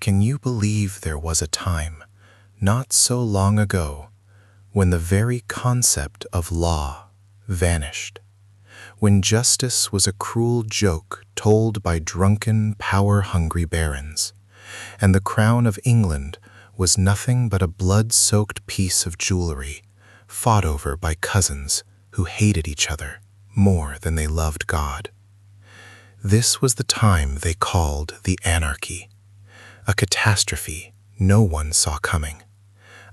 Can you believe there was a time, not so long ago, when the very concept of law vanished? When justice was a cruel joke told by drunken, power-hungry barons, and the crown of England was nothing but a blood-soaked piece of jewelry fought over by cousins who hated each other more than they loved God. This was the time they called the anarchy, a catastrophe no one saw coming,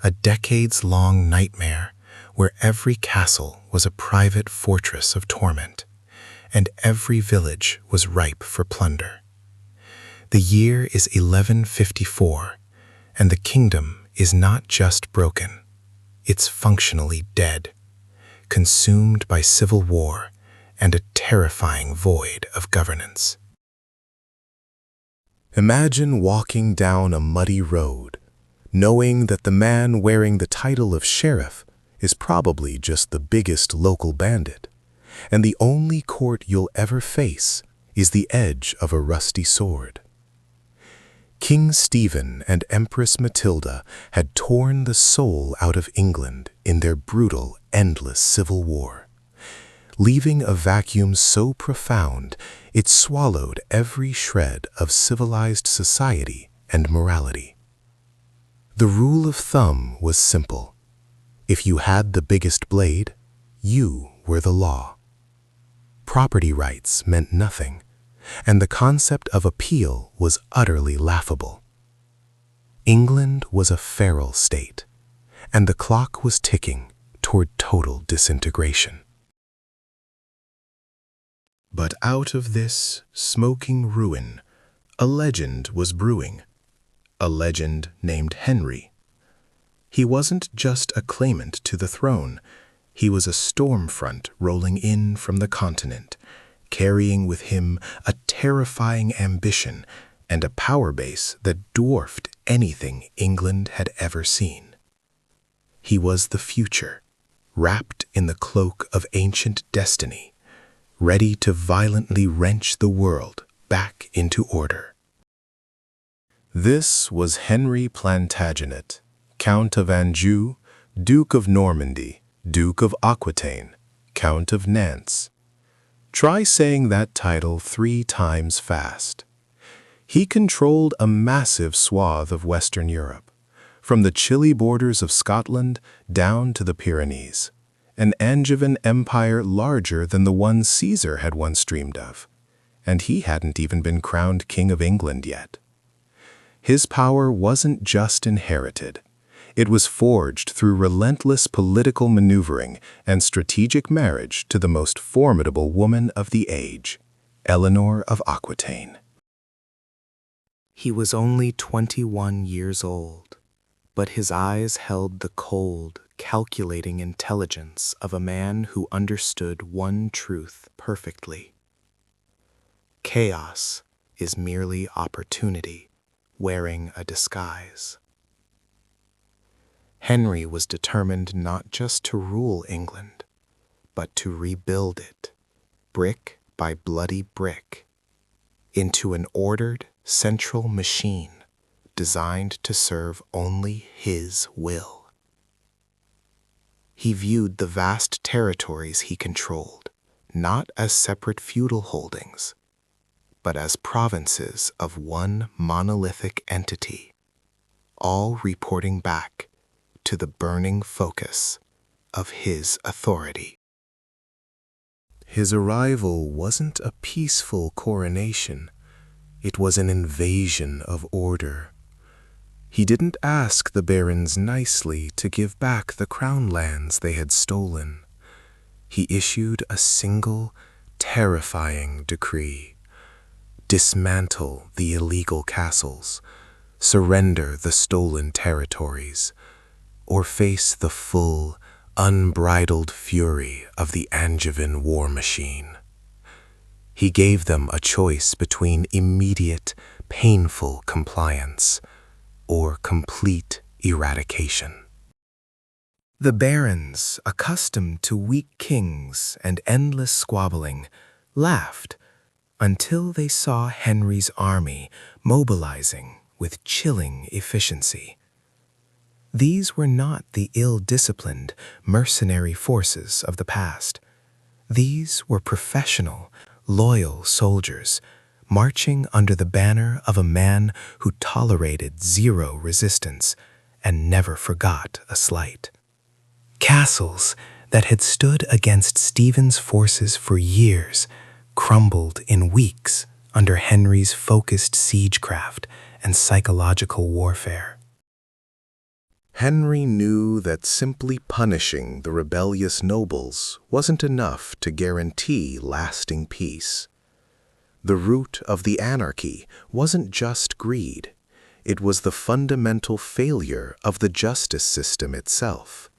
a decades-long nightmare where every castle was a private fortress of torment, and every village was ripe for plunder. The year is 1154, and the kingdom is not just broken, it's functionally dead, consumed by civil war and a terrifying void of governance. Imagine walking down a muddy road, knowing that the man wearing the title of sheriff is probably just the biggest local bandit, and the only court you'll ever face is the edge of a rusty sword. King Stephen and Empress Matilda had torn the soul out of England in their brutal, endless civil war, leaving a vacuum so profound it swallowed every shred of civilized society and morality. The rule of thumb was simple. If you had the biggest blade, you were the law. Property rights meant nothing, and the concept of appeal was utterly laughable. England was a feral state, and the clock was ticking toward total disintegration. But out of this smoking ruin, a legend was brewing, a legend named Henry. He wasn't just a claimant to the throne, he was a storm front rolling in from the continent, carrying with him a terrifying ambition and a power base that dwarfed anything England had ever seen. He was the future, wrapped in the cloak of ancient destiny, ready to violently wrench the world back into order. This was Henry Plantagenet, Count of Anjou, Duke of Normandy, Duke of Aquitaine, Count of Nantes. Try saying that title 3 times fast. He controlled a massive swath of Western Europe, from the chilly borders of Scotland down to the Pyrenees, an Angevin empire larger than the one Caesar had once dreamed of, and he hadn't even been crowned King of England yet. His power wasn't just inherited. It was forged through relentless political maneuvering and strategic marriage to the most formidable woman of the age, Eleanor of Aquitaine. He was only 21 years old, but his eyes held the cold, calculating intelligence of a man who understood one truth perfectly. Chaos is merely opportunity wearing a disguise. Henry was determined not just to rule England, but to rebuild it, brick by bloody brick, into an ordered, central machine designed to serve only his will. He viewed the vast territories he controlled not as separate feudal holdings, but as provinces of one monolithic entity, all reporting back to the burning focus of his authority. His arrival wasn't a peaceful coronation, it was an invasion of order. He didn't ask the barons nicely to give back the crown lands they had stolen. He issued a single, terrifying decree: dismantle the illegal castles, surrender the stolen territories, or face the full, unbridled fury of the Angevin war machine. He gave them a choice between immediate, painful compliance or complete eradication. The barons, accustomed to weak kings and endless squabbling, laughed until they saw Henry's army mobilizing with chilling efficiency. These were not the ill-disciplined, mercenary forces of the past. These were professional, loyal soldiers, marching under the banner of a man who tolerated zero resistance and never forgot a slight. Castles that had stood against Stephen's forces for years crumbled in weeks under Henry's focused siegecraft and psychological warfare. Henry knew that simply punishing the rebellious nobles wasn't enough to guarantee lasting peace. The root of the anarchy wasn't just greed, it was the fundamental failure of the justice system itself.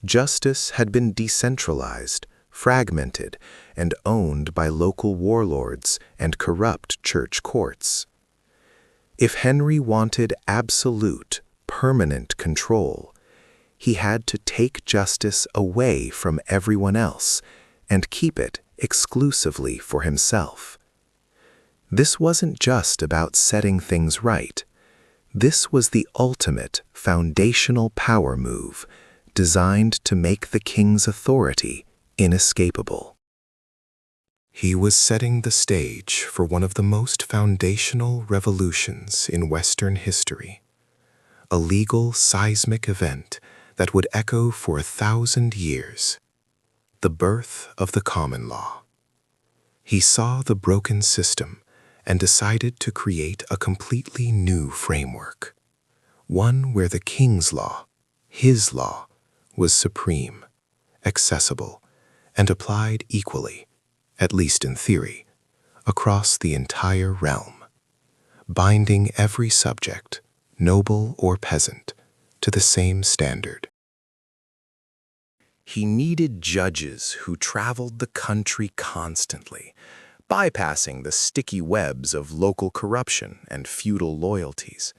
Justice had been decentralized, fragmented, and owned by local warlords and corrupt church courts. If Henry wanted absolute, permanent control, he had to take justice away from everyone else and keep it exclusively for himself. This wasn't just about setting things right. This was the ultimate foundational power move, designed to make the king's authority inescapable. He was setting the stage for one of the most foundational revolutions in Western history, a legal seismic event that would echo for 1,000 years, the birth of the common law. He saw the broken system and decided to create a completely new framework, one where the king's law, his law, was supreme, accessible, and applied equally, at least in theory, across the entire realm, binding every subject, noble or peasant, to the same standard. He needed judges who traveled the country constantly, bypassing the sticky webs of local corruption and feudal loyalties.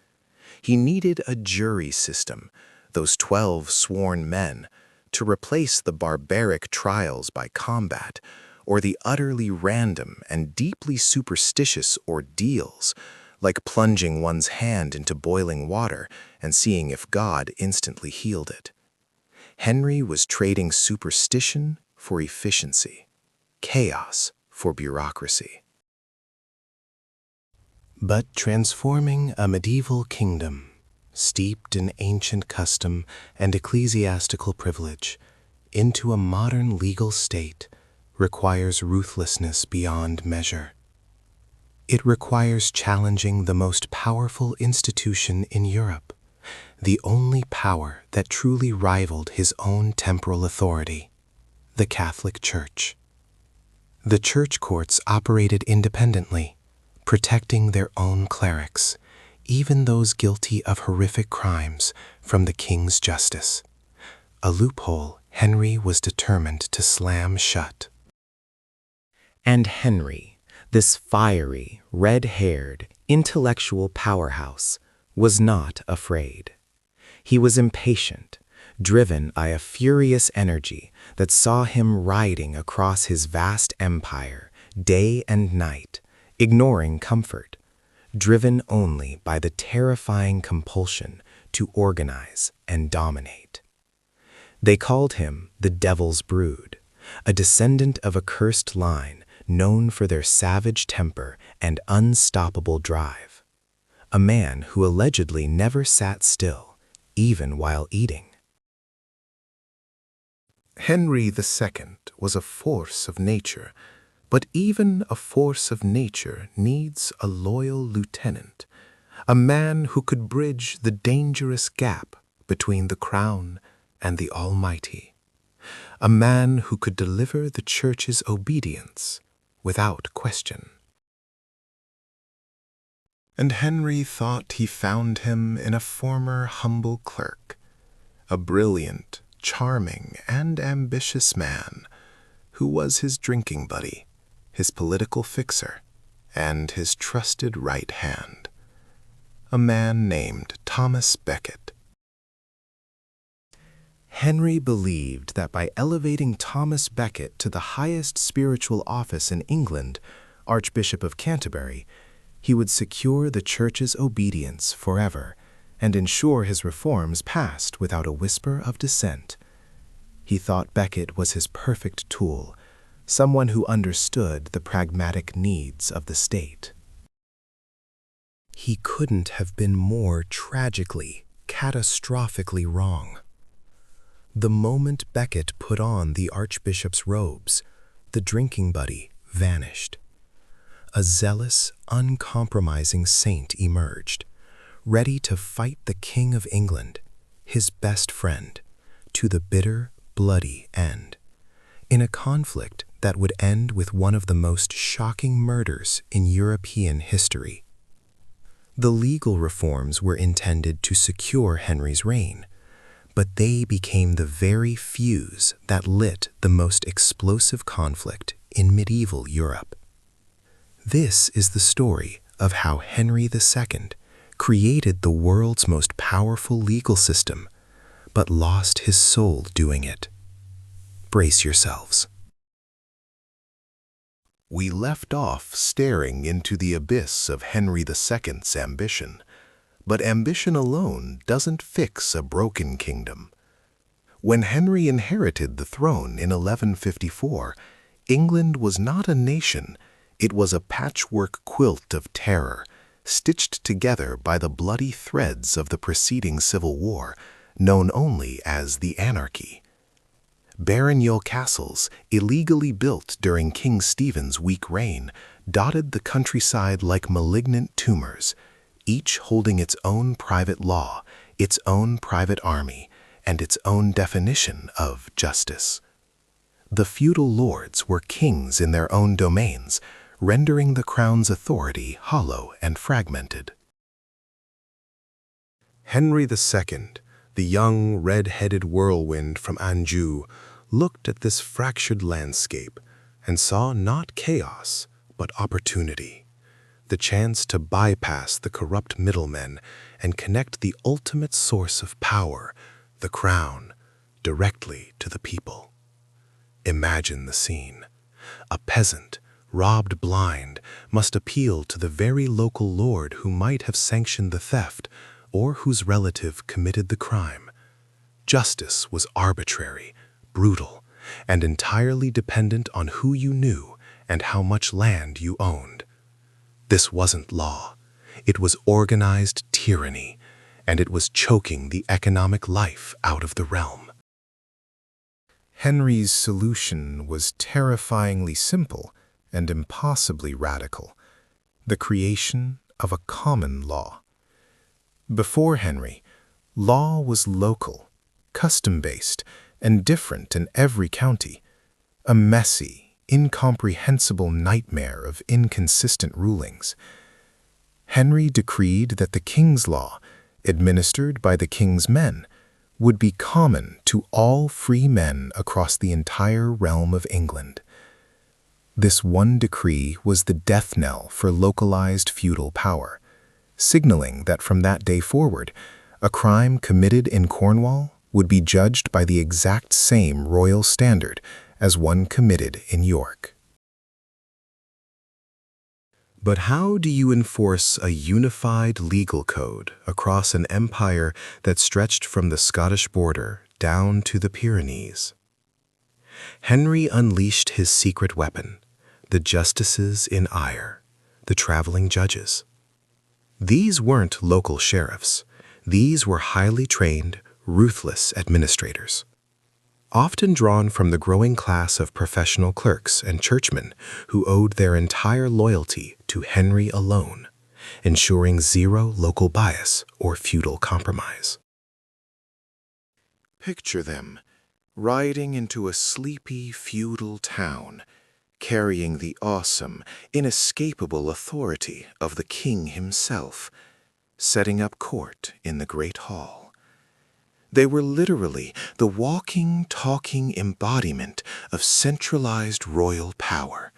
He needed a jury system, those 12 sworn men, to replace the barbaric trials by combat or the utterly random and deeply superstitious ordeals, like plunging one's hand into boiling water and seeing if God instantly healed it. Henry was trading superstition for efficiency, chaos for bureaucracy. But transforming a medieval kingdom, steeped in ancient custom and ecclesiastical privilege, into a modern legal state requires ruthlessness beyond measure. It requires challenging the most powerful institution in Europe, the only power that truly rivaled his own temporal authority, the Catholic Church. The church courts operated independently, protecting their own clerics, even those guilty of horrific crimes, from the king's justice, a loophole Henry was determined to slam shut. And Henry, this fiery, red-haired, intellectual powerhouse, was not afraid. He was impatient, driven by a furious energy that saw him riding across his vast empire, day and night, ignoring comfort, driven only by the terrifying compulsion to organize and dominate. They called him the Devil's Brood, a descendant of a cursed line known for their savage temper and unstoppable drive, a man who allegedly never sat still, even while eating. Henry II was a force of nature, but even a force of nature needs a loyal lieutenant, a man who could bridge the dangerous gap between the crown and the Almighty, a man who could deliver the Church's obedience without question. And Henry thought he found him in a former humble clerk, a brilliant, charming, and ambitious man who was his drinking buddy, his political fixer, and his trusted right hand, a man named Thomas Becket. Henry believed that by elevating Thomas Becket to the highest spiritual office in England, Archbishop of Canterbury, He would secure the Church's obedience forever and ensure his reforms passed without a whisper of dissent. He thought Becket was his perfect tool, someone who understood the pragmatic needs of the state. He couldn't have been more tragically, catastrophically wrong. The moment Becket put on the archbishop's robes, the drinking buddy vanished. A zealous, uncompromising saint emerged, ready to fight the King of England, his best friend, to the bitter, bloody end, in a conflict that would end with one of the most shocking murders in European history. The legal reforms were intended to secure Henry's reign, but they became the very fuse that lit the most explosive conflict in medieval Europe. This is the story of how Henry II created the world's most powerful legal system, but lost his soul doing it. Brace yourselves. We left off staring into the abyss of Henry II's ambition, but ambition alone doesn't fix a broken kingdom. When Henry inherited the throne in 1154, England was not a nation, it was a patchwork quilt of terror, stitched together by the bloody threads of the preceding civil war, known only as the Anarchy. Baronial castles, illegally built during King Stephen's weak reign, dotted the countryside like malignant tumors, each holding its own private law, its own private army, and its own definition of justice. The feudal lords were kings in their own domains, rendering the crown's authority hollow and fragmented. Henry II, the young, red-headed whirlwind from Anjou, looked at this fractured landscape and saw not chaos, but opportunity, the chance to bypass the corrupt middlemen and connect the ultimate source of power, the crown, directly to the people. Imagine the scene. A peasant, robbed blind, must appeal to the very local lord who might have sanctioned the theft or whose relative committed the crime. Justice was arbitrary, brutal, and entirely dependent on who you knew and how much land you owned. This wasn't law. It was organized tyranny, and it was choking the economic life out of the realm. Henry's solution was terrifyingly simple and impossibly radical: the creation of a common law. Before Henry, law was local, custom-based, and different in every county, a messy, incomprehensible nightmare of inconsistent rulings. Henry decreed that the king's law, administered by the king's men, would be common to all free men across the entire realm of England. This one decree was the death knell for localized feudal power, signaling that from that day forward, a crime committed in Cornwall would be judged by the exact same royal standard as one committed in York. But how do you enforce a unified legal code across an empire that stretched from the Scottish border down to the Pyrenees? Henry unleashed his secret weapon, the justices in ire, the traveling judges. These weren't local sheriffs. These were highly trained, ruthless administrators, often drawn from the growing class of professional clerks and churchmen who owed their entire loyalty to Henry alone, ensuring zero local bias or feudal compromise. Picture them riding into a sleepy feudal town, carrying the awesome, inescapable authority of the king himself, setting up court in the great hall. They were literally the walking, talking embodiment of centralized royal power,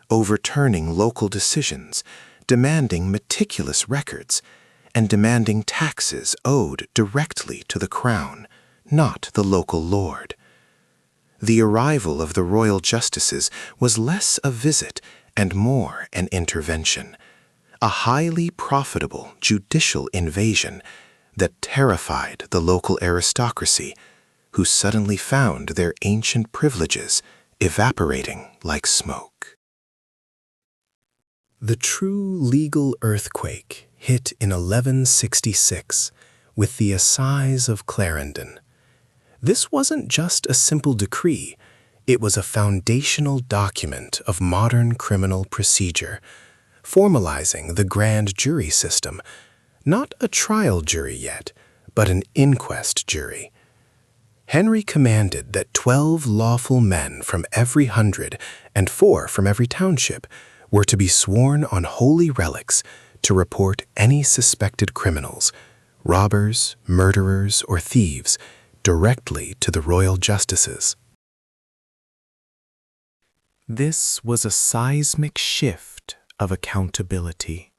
overturning local decisions, demanding meticulous records, and demanding taxes owed directly to the crown, not the local lord. The arrival of the royal justices was less a visit and more an intervention, a highly profitable judicial invasion that terrified the local aristocracy, who suddenly found their ancient privileges evaporating like smoke. The true legal earthquake hit in 1166 with the Assize of Clarendon. This wasn't just a simple decree, it was a foundational document of modern criminal procedure, formalizing the grand jury system, not a trial jury yet, but an inquest jury. Henry commanded that 12 lawful men from every 100 and 4 from every township were to be sworn on holy relics to report any suspected criminals, robbers, murderers, or thieves, directly to the royal justices. This was a seismic shift of accountability.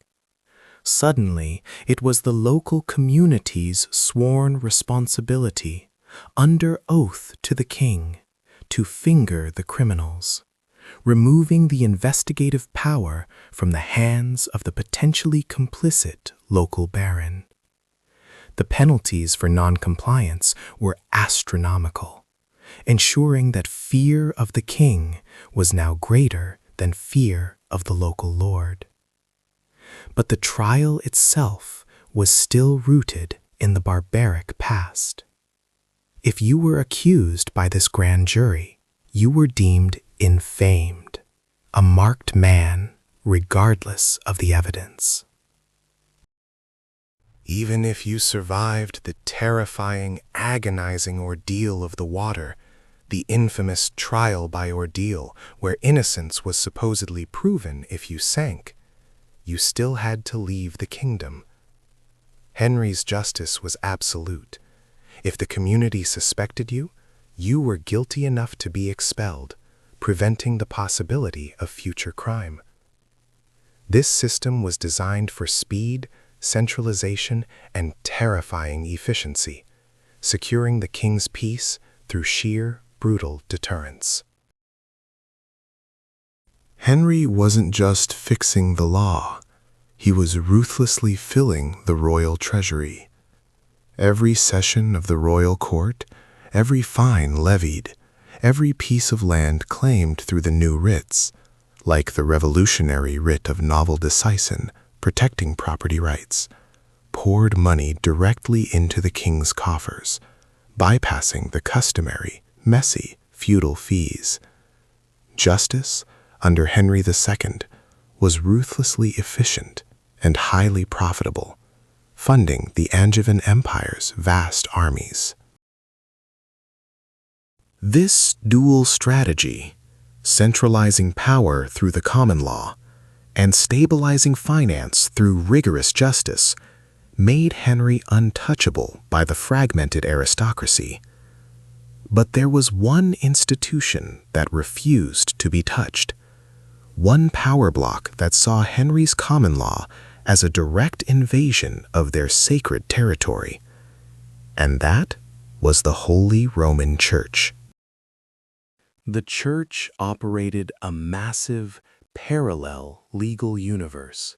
Suddenly, it was the local community's sworn responsibility, under oath to the king, to finger the criminals, removing the investigative power from the hands of the potentially complicit local baron. The penalties for noncompliance were astronomical, ensuring that fear of the king was now greater than fear of the local lord. But the trial itself was still rooted in the barbaric past. If you were accused by this grand jury, you were deemed infamed, a marked man regardless of the evidence. Even if you survived the terrifying, agonizing ordeal of the water, the infamous trial by ordeal where innocence was supposedly proven if you sank, you still had to leave the kingdom. Henry's justice was absolute. If the community suspected you, you were guilty enough to be expelled, preventing the possibility of future crime. This system was designed for speed, centralization, and terrifying efficiency, securing the king's peace through sheer, brutal deterrence. Henry wasn't just fixing the law, he was ruthlessly filling the royal treasury. Every session of the royal court, every fine levied, every piece of land claimed through the new writs, like the revolutionary writ of novel disseisin protecting property rights, poured money directly into the king's coffers, bypassing the customary, messy, feudal fees. Justice, under Henry II, was ruthlessly efficient and highly profitable, funding the Angevin Empire's vast armies. This dual strategy, centralizing power through the common law and stabilizing finance through rigorous justice, made Henry untouchable by the fragmented aristocracy. But there was one institution that refused to be touched, one power block that saw Henry's common law as a direct invasion of their sacred territory, and that was the Holy Roman Church. The Church operated a massive, parallel legal universe.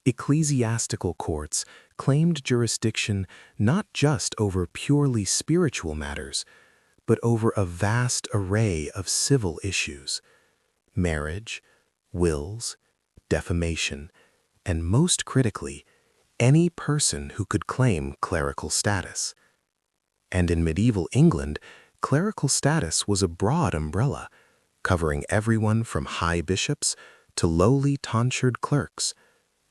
Ecclesiastical courts claimed jurisdiction not just over purely spiritual matters, but over a vast array of civil issues: marriage, wills, defamation, and most critically, any person who could claim clerical status. And in medieval England, clerical status was a broad umbrella, covering everyone from high bishops to lowly tonsured clerks,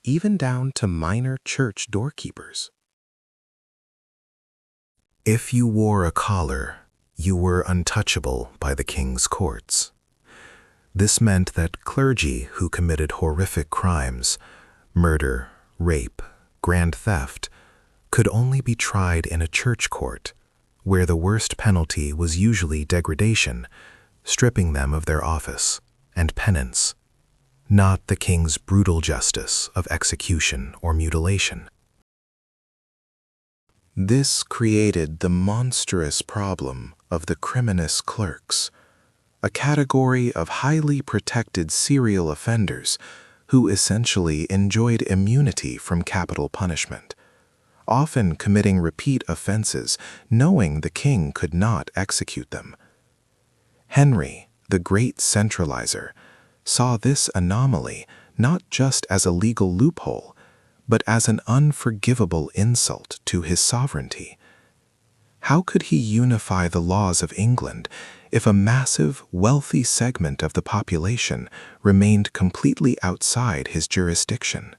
even down to minor church doorkeepers. If you wore a collar, you were untouchable by the king's courts. This meant that clergy who committed horrific crimes, murder, rape, grand theft, could only be tried in a church court, where the worst penalty was usually degradation, stripping them of their office, and penance, not the king's brutal justice of execution or mutilation. This created the monstrous problem of the criminous clerks, a category of highly protected serial offenders who essentially enjoyed immunity from capital punishment, often committing repeat offenses knowing the king could not execute them. Henry, the great centralizer, saw this anomaly not just as a legal loophole, but as an unforgivable insult to his sovereignty. How could he unify the laws of England if a massive, wealthy segment of the population remained completely outside his jurisdiction?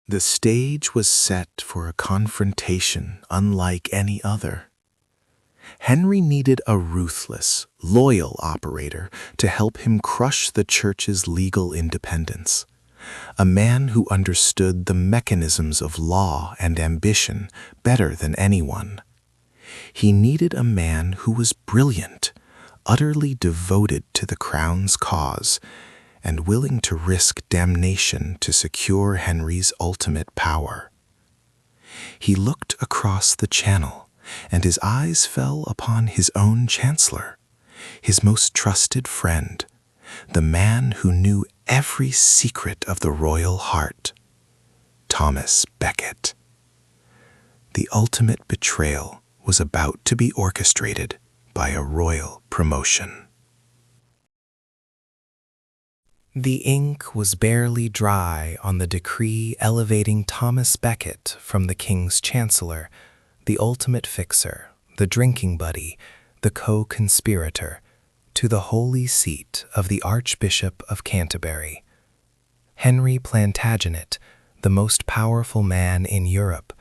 The stage was set for a confrontation unlike any other. Henry needed a ruthless, loyal operator to help him crush the church's legal independence, a man who understood the mechanisms of law and ambition better than anyone. He needed a man who was brilliant, utterly devoted to the crown's cause, and willing to risk damnation to secure Henry's ultimate power. He looked across the Channel, and his eyes fell upon his own chancellor, his most trusted friend, the man who knew every secret of the royal heart, Thomas Becket. The ultimate betrayal was about to be orchestrated by a royal promotion. The ink was barely dry on the decree elevating Thomas Becket from the king's chancellor, the ultimate fixer, the drinking buddy, the co-conspirator, to the holy seat of the Archbishop of Canterbury. Henry Plantagenet, the most powerful man in Europe,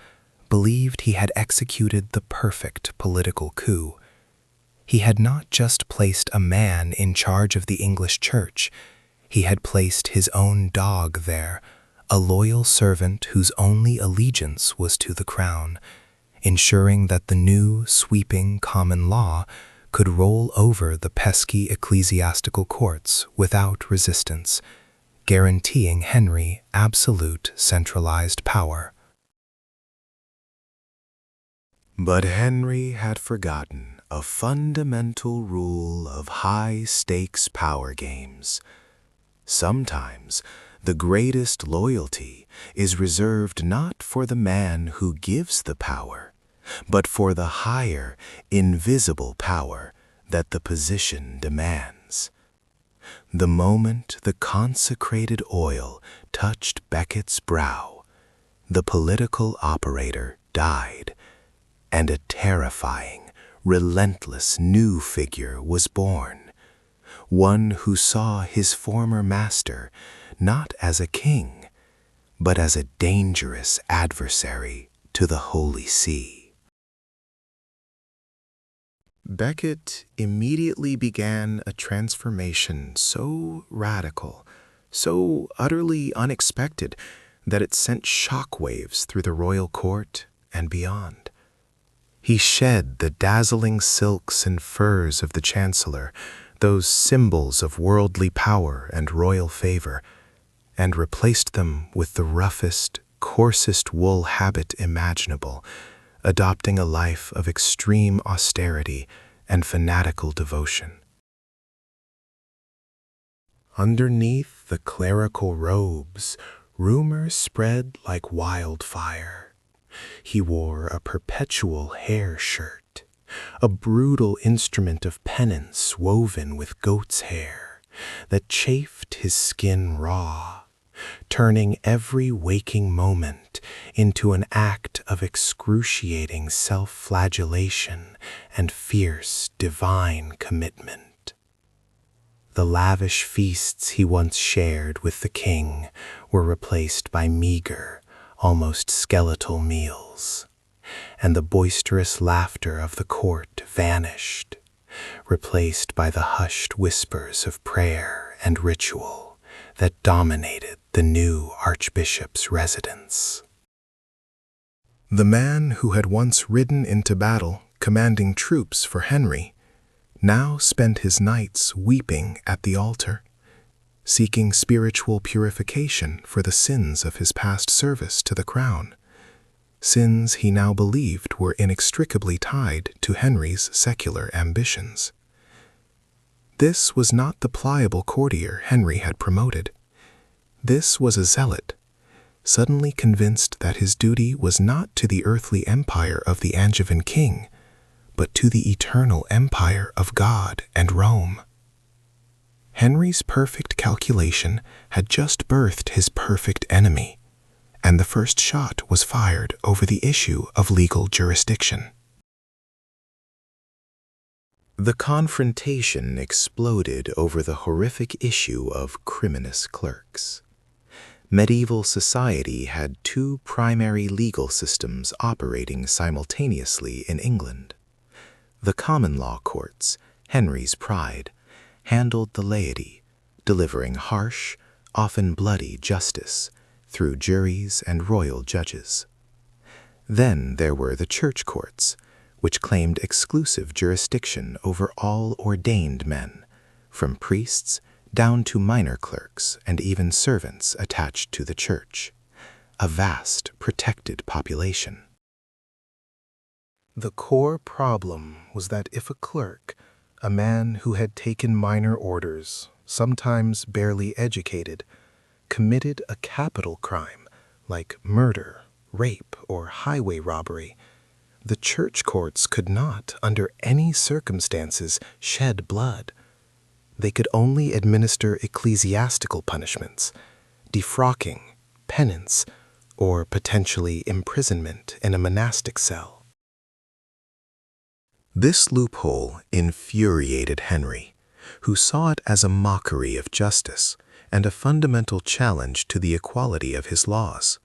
believed he had executed the perfect political coup. He had not just placed a man in charge of the English church, he had placed his own dog there, a loyal servant whose only allegiance was to the crown, ensuring that the new, sweeping common law could roll over the pesky ecclesiastical courts without resistance, guaranteeing Henry absolute centralized power. But Henry had forgotten a fundamental rule of high-stakes power games. Sometimes the greatest loyalty is reserved not for the man who gives the power, but for the higher, invisible power that the position demands. The moment the consecrated oil touched Becket's brow, the political operator died, and a terrifying, relentless new figure was born, one who saw his former master not as a king, but as a dangerous adversary to the Holy See. Becket immediately began a transformation so radical, so utterly unexpected, that it sent shockwaves through the royal court and beyond. He shed the dazzling silks and furs of the chancellor, those symbols of worldly power and royal favor, and replaced them with the roughest, coarsest wool habit imaginable, adopting a life of extreme austerity and fanatical devotion. Underneath the clerical robes, rumor spread like wildfire. He wore a perpetual hair shirt, a brutal instrument of penance woven with goat's hair that chafed his skin raw, turning every waking moment into an act of excruciating self-flagellation and fierce divine commitment. The lavish feasts he once shared with the king were replaced by meager, almost skeletal meals, and the boisterous laughter of the court vanished, replaced by the hushed whispers of prayer and ritual that dominated the new archbishop's residence. The man who had once ridden into battle commanding troops for Henry now spent his nights weeping at the altar, seeking spiritual purification for the sins of his past service to the crown, sins he now believed were inextricably tied to Henry's secular ambitions. This was not the pliable courtier Henry had promoted. This was a zealot, suddenly convinced that his duty was not to the earthly empire of the Angevin king, but to the eternal empire of God and Rome. Henry's perfect calculation had just birthed his perfect enemy, and the first shot was fired over the issue of legal jurisdiction. The confrontation exploded over the horrific issue of criminous clerks. Medieval society had two primary legal systems operating simultaneously in England. The common law courts, Henry's pride, handled the laity, delivering harsh, often bloody justice through juries and royal judges. Then there were the church courts, which claimed exclusive jurisdiction over all ordained men, from priests down to minor clerks and even servants attached to the church, a vast protected population. The core problem was that if a clerk, a man who had taken minor orders, sometimes barely educated, committed a capital crime like murder, rape, or highway robbery, the church courts could not, under any circumstances, shed blood. They could only administer ecclesiastical punishments, defrocking, penance, or potentially imprisonment in a monastic cell. This loophole infuriated Henry, who saw it as a mockery of justice and a fundamental challenge to the equality of his laws.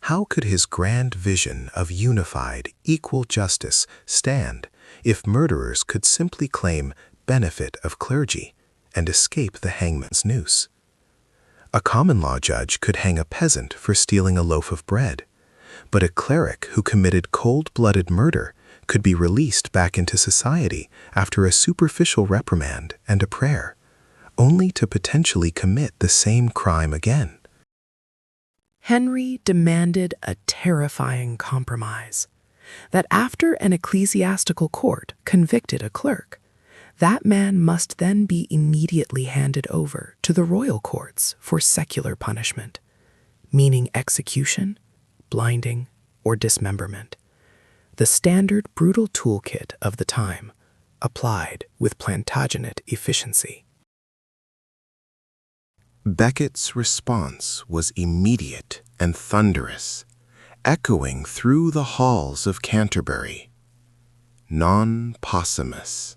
How could his grand vision of unified, equal justice stand if murderers could simply claim benefit of clergy and escape the hangman's noose? A common law judge could hang a peasant for stealing a loaf of bread, but a cleric who committed cold-blooded murder could be released back into society after a superficial reprimand and a prayer, only to potentially commit the same crime again. Henry demanded a terrifying compromise, that after an ecclesiastical court convicted a clerk, that man must then be immediately handed over to the royal courts for secular punishment, meaning execution, blinding, or dismemberment. The standard brutal toolkit of the time, applied with Plantagenet efficiency. Becket's response was immediate and thunderous, echoing through the halls of Canterbury. Non possumus.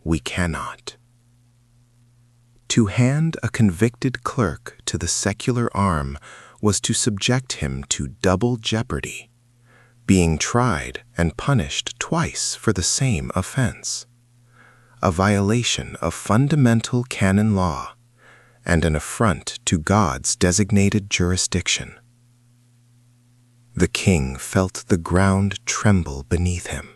We cannot. To hand a convicted clerk to the secular arm was to subject him to double jeopardy, being tried and punished twice for the same offense, a violation of fundamental canon law, and an affront to God's designated jurisdiction. The king felt the ground tremble beneath him.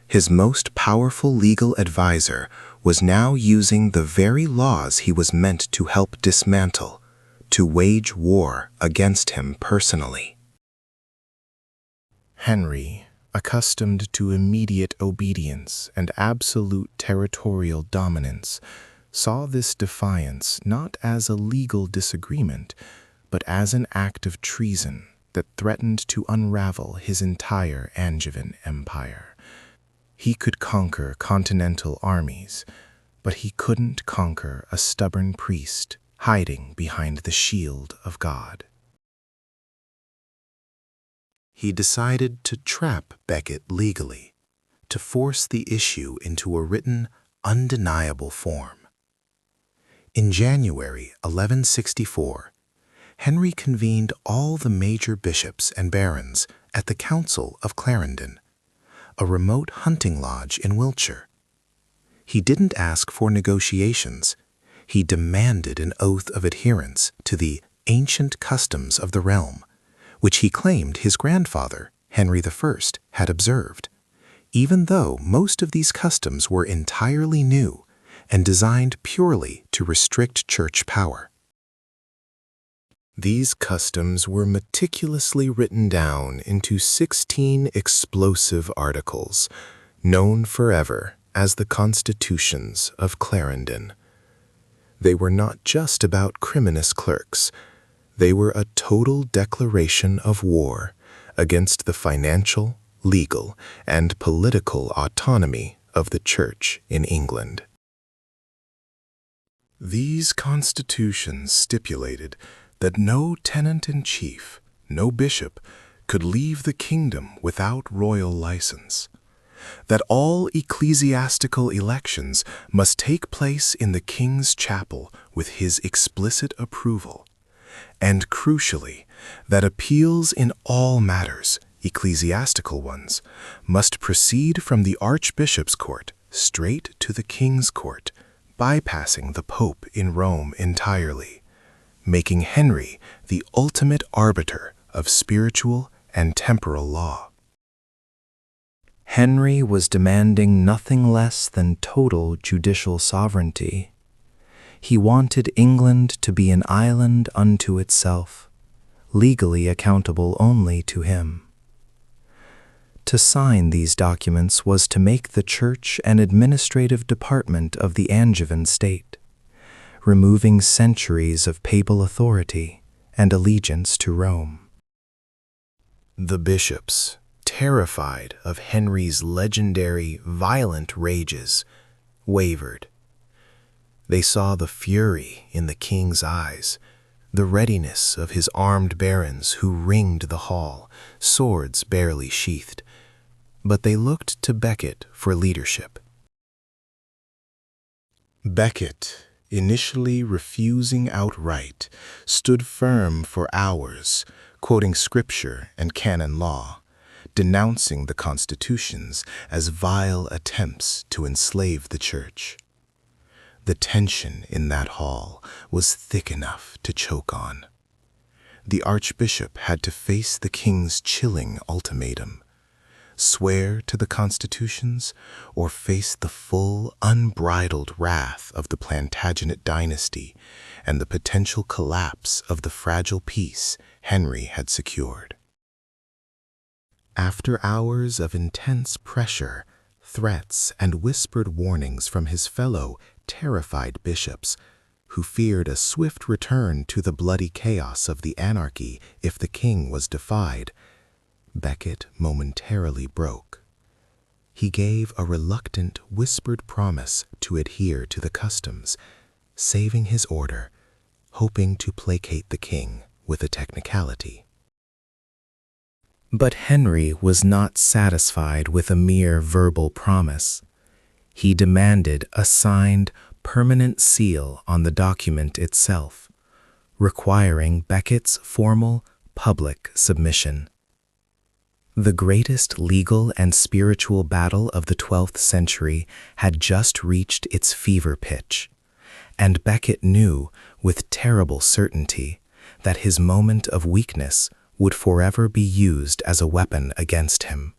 His most powerful legal advisor was now using the very laws he was meant to help dismantle, to wage war against him personally. Henry, accustomed to immediate obedience and absolute territorial dominance, saw this defiance not as a legal disagreement, but as an act of treason that threatened to unravel his entire Angevin empire. He could conquer continental armies, but he couldn't conquer a stubborn priest hiding behind the shield of God. He decided to trap Becket legally, to force the issue into a written, undeniable form. In January 1164, Henry convened all the major bishops and barons at the Council of Clarendon, a remote hunting lodge in Wiltshire. He didn't ask for negotiations. He demanded an oath of adherence to the ancient customs of the realm, which he claimed his grandfather, Henry I, had observed, even though most of these customs were entirely new and designed purely to restrict church power. These customs were meticulously written down into 16 explosive articles, known forever as the Constitutions of Clarendon. They were not just about criminous clerks. They were a total declaration of war against the financial, legal, and political autonomy of the Church in England. These constitutions stipulated that no tenant-in-chief, no bishop, could leave the kingdom without royal license, that all ecclesiastical elections must take place in the king's chapel with his explicit approval, and crucially, that appeals in all matters, ecclesiastical ones, must proceed from the archbishop's court straight to the king's court, bypassing the Pope in Rome entirely, making Henry the ultimate arbiter of spiritual and temporal law. Henry was demanding nothing less than total judicial sovereignty. He wanted England to be an island unto itself, legally accountable only to him. To sign these documents was to make the Church an administrative department of the Angevin state, removing centuries of papal authority and allegiance to Rome. The bishops, terrified of Henry's legendary violent rages, wavered. They saw the fury in the king's eyes, the readiness of his armed barons who ringed the hall, swords barely sheathed. But they looked to Becket for leadership. Becket, initially refusing outright, stood firm for hours, quoting scripture and canon law, denouncing the constitutions as vile attempts to enslave the Church. The tension in that hall was thick enough to choke on. The archbishop had to face the king's chilling ultimatum: swear to the constitutions or face the full, unbridled wrath of the Plantagenet dynasty and the potential collapse of the fragile peace Henry had secured. After hours of intense pressure, threats, and whispered warnings from his fellow terrified bishops, who feared a swift return to the bloody chaos of the anarchy if the king was defied, Becket momentarily broke. He gave a reluctant, whispered promise to adhere to the customs, saving his order, hoping to placate the king with a technicality. But Henry was not satisfied with a mere verbal promise. He demanded a signed, permanent seal on the document itself, requiring Becket's formal, public submission. The greatest legal and spiritual battle of the 12th century had just reached its fever pitch, and Becket knew with terrible certainty that his moment of weakness would forever be used as a weapon against him.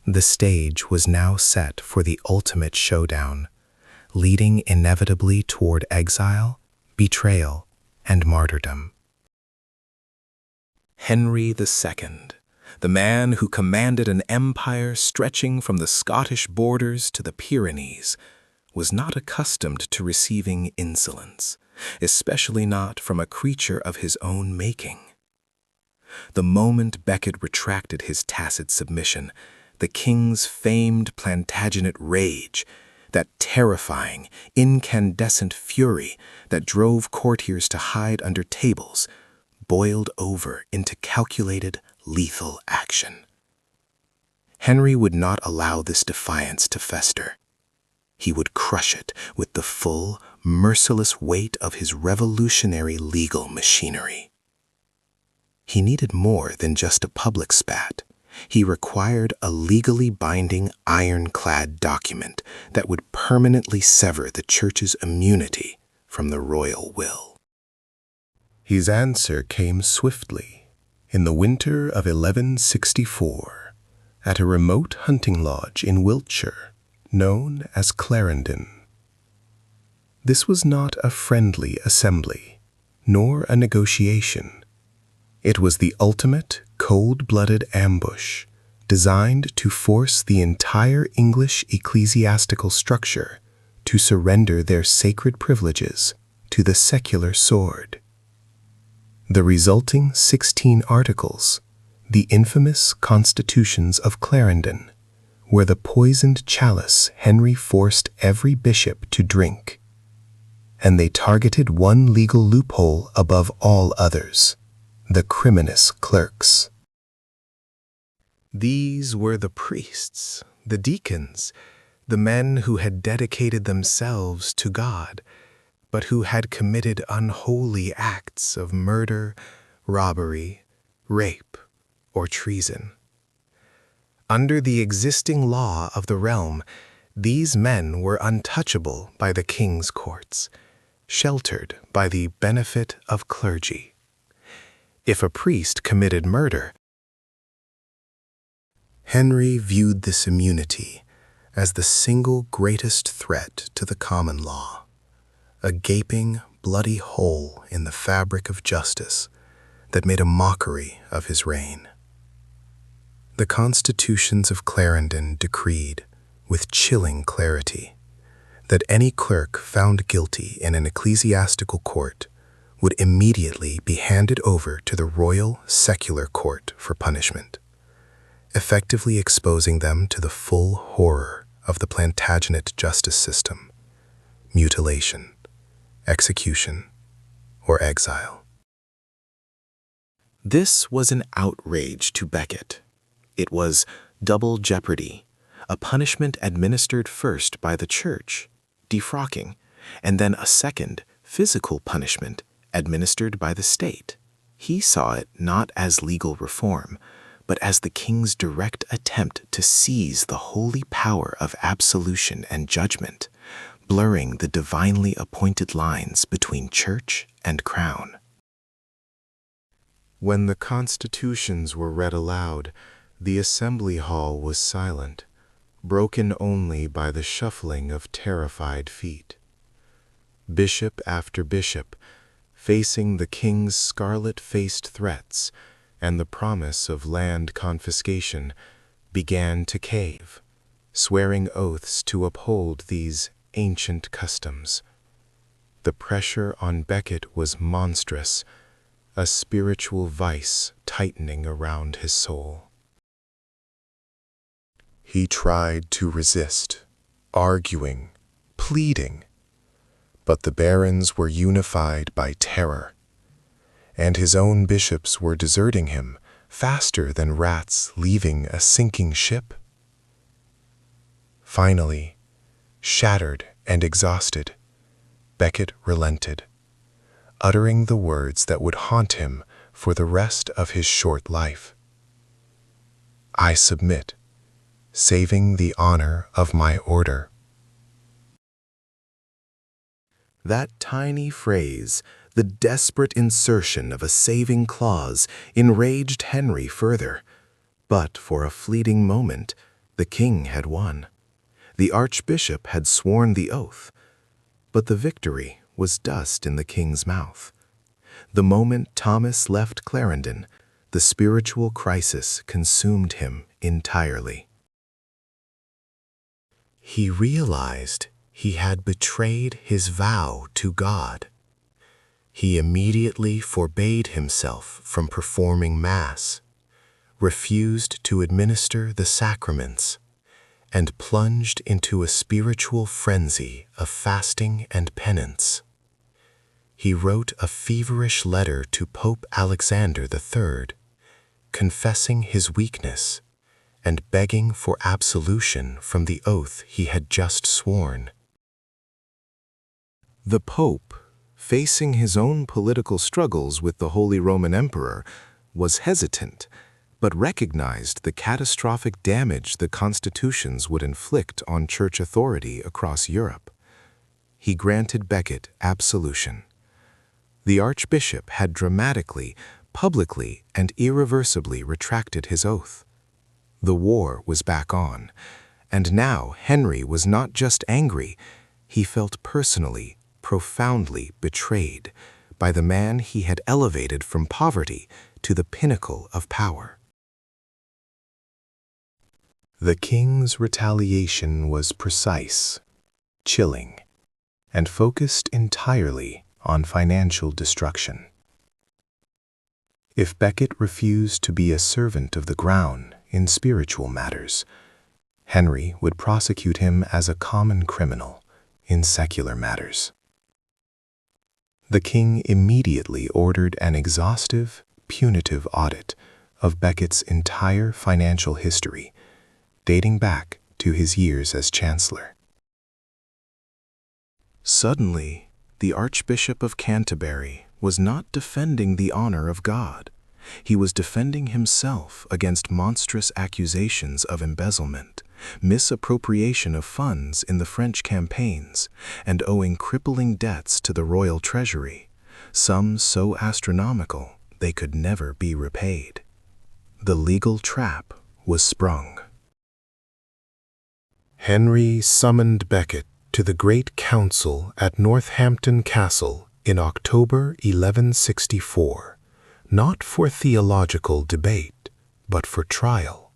The stage was now set for the ultimate showdown, leading inevitably toward exile, betrayal, and martyrdom. Henry II, the man who commanded an empire stretching from the Scottish borders to the Pyrenees, was not accustomed to receiving insolence, especially not from a creature of his own making. The moment Becket retracted his tacit submission, the king's famed Plantagenet rage, that terrifying, incandescent fury that drove courtiers to hide under tables, boiled over into calculated, lethal action. Henry would not allow this defiance to fester. He would crush it with the full, merciless weight of his revolutionary legal machinery. He needed more than just a public spat. He required a legally binding, ironclad document that would permanently sever the Church's immunity from the royal will. His answer came swiftly, in the winter of 1164, at a remote hunting lodge in Wiltshire, known as Clarendon. This was not a friendly assembly, nor a negotiation. It was the ultimate, cold-blooded ambush, designed to force the entire English ecclesiastical structure to surrender their sacred privileges to the secular sword. The resulting 16 articles, the infamous Constitutions of Clarendon, were the poisoned chalice Henry forced every bishop to drink, and they targeted one legal loophole above all others: the criminous clerks. These were the priests, the deacons, the men who had dedicated themselves to God, but who had committed unholy acts of murder, robbery, rape, or treason. Under the existing law of the realm, these men were untouchable by the king's courts, sheltered by the benefit of clergy. If a priest committed murder, Henry viewed this immunity as the single greatest threat to the common law, a gaping, bloody hole in the fabric of justice that made a mockery of his reign. The Constitutions of Clarendon decreed, with chilling clarity, that any clerk found guilty in an ecclesiastical court would immediately be handed over to the royal secular court for punishment, effectively exposing them to the full horror of the Plantagenet justice system: mutilation, execution, or exile. This was an outrage to Becket. It was double jeopardy, a punishment administered first by the church, defrocking, and then a second, physical punishment administered by the state. He saw it not as legal reform, but as the king's direct attempt to seize the holy power of absolution and judgment, blurring the divinely appointed lines between church and crown. When the constitutions were read aloud, the assembly hall was silent, broken only by the shuffling of terrified feet. Bishop after bishop, facing the king's scarlet-faced threats and the promise of land confiscation, began to cave, swearing oaths to uphold these ancient customs. The pressure on Becket was monstrous, a spiritual vice tightening around his soul. He tried to resist, arguing, pleading, but the barons were unified by terror, and his own bishops were deserting him faster than rats leaving a sinking ship. Finally, shattered and exhausted, Becket relented, uttering the words that would haunt him for the rest of his short life: "I submit, saving the honor of my order." That tiny phrase, the desperate insertion of a saving clause, enraged Henry further. But for a fleeting moment, the king had won. The archbishop had sworn the oath, but the victory was dust in the king's mouth. The moment Thomas left Clarendon, the spiritual crisis consumed him entirely. He realized he had betrayed his vow to God. He immediately forbade himself from performing Mass, refused to administer the sacraments, and plunged into a spiritual frenzy of fasting and penance. He wrote a feverish letter to Pope Alexander III, confessing his weakness and begging for absolution from the oath he had just sworn. The Pope, facing his own political struggles with the Holy Roman Emperor, was hesitant, but recognized the catastrophic damage the constitutions would inflict on church authority across Europe. He granted Becket absolution. The archbishop had dramatically, publicly, and irreversibly retracted his oath. The war was back on, and now Henry was not just angry, he felt personally, profoundly betrayed by the man he had elevated from poverty to the pinnacle of power. The king's retaliation was precise, chilling, and focused entirely on financial destruction. If Becket refused to be a servant of the crown in spiritual matters, Henry would prosecute him as a common criminal in secular matters. The king immediately ordered an exhaustive, punitive audit of Becket's entire financial history, dating back to his years as chancellor. Suddenly, the Archbishop of Canterbury was not defending the honor of God. He was defending himself against monstrous accusations of embezzlement, misappropriation of funds in the French campaigns, and owing crippling debts to the royal treasury, some so astronomical they could never be repaid. The legal trap was sprung. Henry summoned Becket to the Great Council at Northampton Castle in October 1164, not for theological debate, but for trial.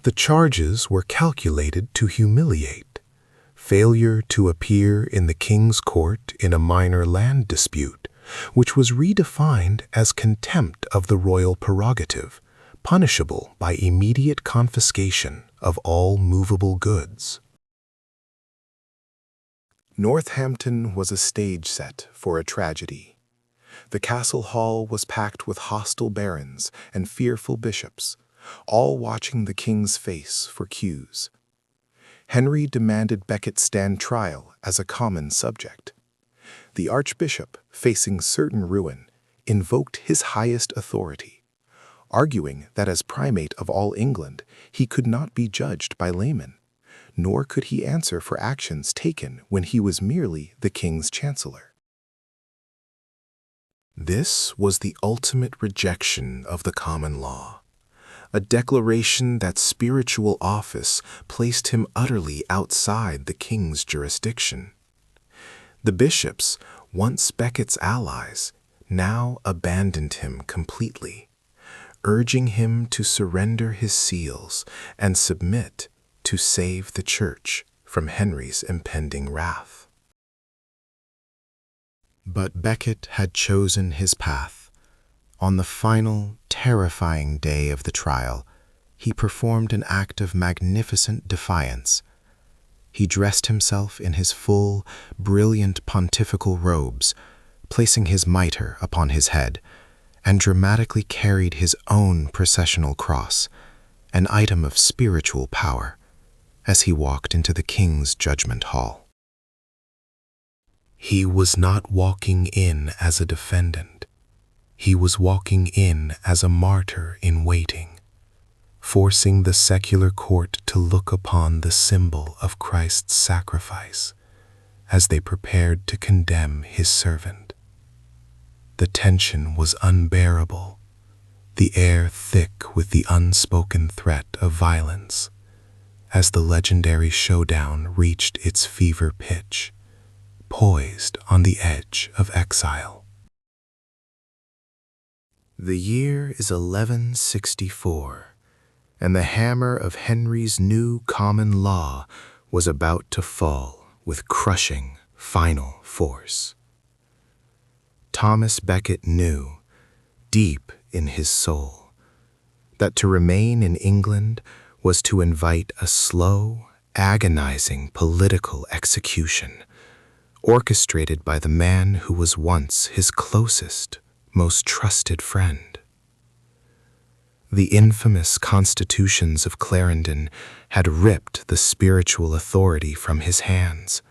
The charges were calculated to humiliate: failure to appear in the king's court in a minor land dispute, which was redefined as contempt of the royal prerogative, punishable by immediate confiscation of all movable goods. Northampton was a stage set for a tragedy. The castle hall was packed with hostile barons and fearful bishops, all watching the king's face for cues. Henry demanded Becket stand trial as a common subject. The archbishop, facing certain ruin, invoked his highest authority, arguing that as primate of all England, he could not be judged by laymen, nor could he answer for actions taken when he was merely the king's chancellor. This was the ultimate rejection of the common law, a declaration that spiritual office placed him utterly outside the king's jurisdiction. The bishops, once Becket's allies, now abandoned him completely, urging him to surrender his seals and submit to save the church from Henry's impending wrath. But Becket had chosen his path. On the final, terrifying day of the trial, he performed an act of magnificent defiance. He dressed himself in his full, brilliant pontifical robes, placing his mitre upon his head, and dramatically carried his own processional cross, an item of spiritual power, as he walked into the king's judgment hall. He was not walking in as a defendant. He was walking in as a martyr in waiting, forcing the secular court to look upon the symbol of Christ's sacrifice as they prepared to condemn his servant. The tension was unbearable, the air thick with the unspoken threat of violence, as the legendary showdown reached its fever pitch, poised on the edge of exile. The year is 1164, and the hammer of Henry's new common law was about to fall with crushing, final force. Thomas Becket knew, deep in his soul, that to remain in England was to invite a slow, agonizing political execution, orchestrated by the man who was once his closest, most trusted friend. The infamous constitutions of Clarendon had ripped the spiritual authority from his hands,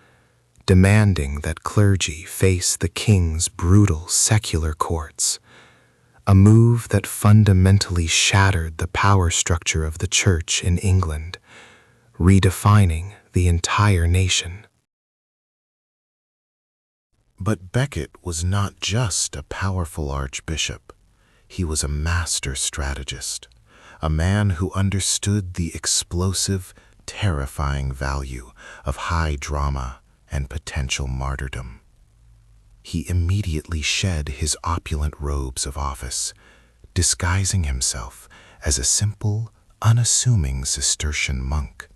demanding that clergy face the king's brutal secular courts, a move that fundamentally shattered the power structure of the church in England, redefining the entire nation. But Becket was not just a powerful archbishop. He was a master strategist, a man who understood the explosive, terrifying value of high drama and potential martyrdom. He immediately shed his opulent robes of office, disguising himself as a simple, unassuming Cistercian monk,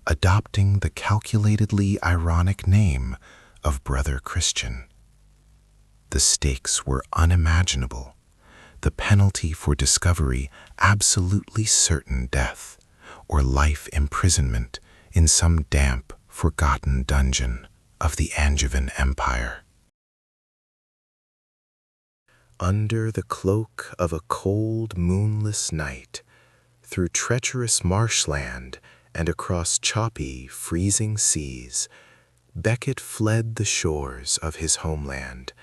adopting the calculatedly ironic name of Brother Christian. The stakes were unimaginable, the penalty for discovery absolutely certain death, or life imprisonment in some damp, forgotten dungeon of the Angevin Empire. Under the cloak of a cold, moonless night, through treacherous marshland and across choppy, freezing seas, Becket fled the shores of his homeland,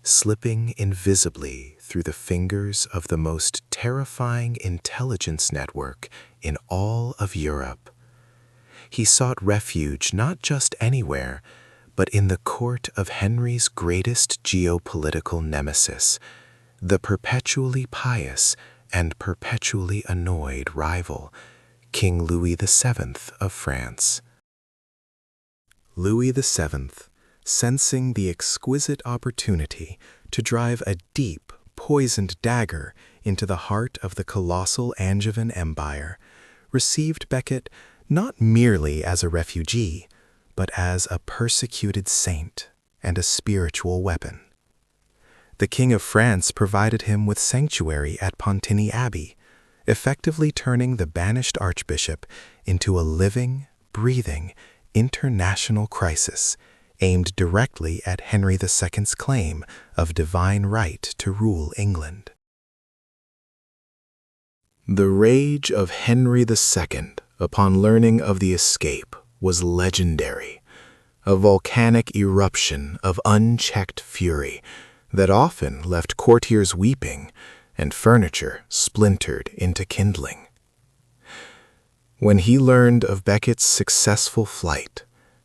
slipping invisibly through the fingers of the most terrifying intelligence network in all of Europe. He sought refuge not just anywhere, but in the court of Henry's greatest geopolitical nemesis, the perpetually pious and perpetually annoyed rival, King Louis VII of France. Louis VII, sensing the exquisite opportunity to drive a deep, poisoned dagger into the heart of the colossal Angevin Empire, received Becket not merely as a refugee, but as a persecuted saint and a spiritual weapon. The King of France provided him with sanctuary at Pontigny Abbey, effectively turning the banished archbishop into a living, breathing, international crisis aimed directly at Henry II's claim of divine right to rule England. The rage of Henry II upon learning of the escape was legendary, a volcanic eruption of unchecked fury that often left courtiers weeping and furniture splintered into kindling. When he learned of Becket's successful flight,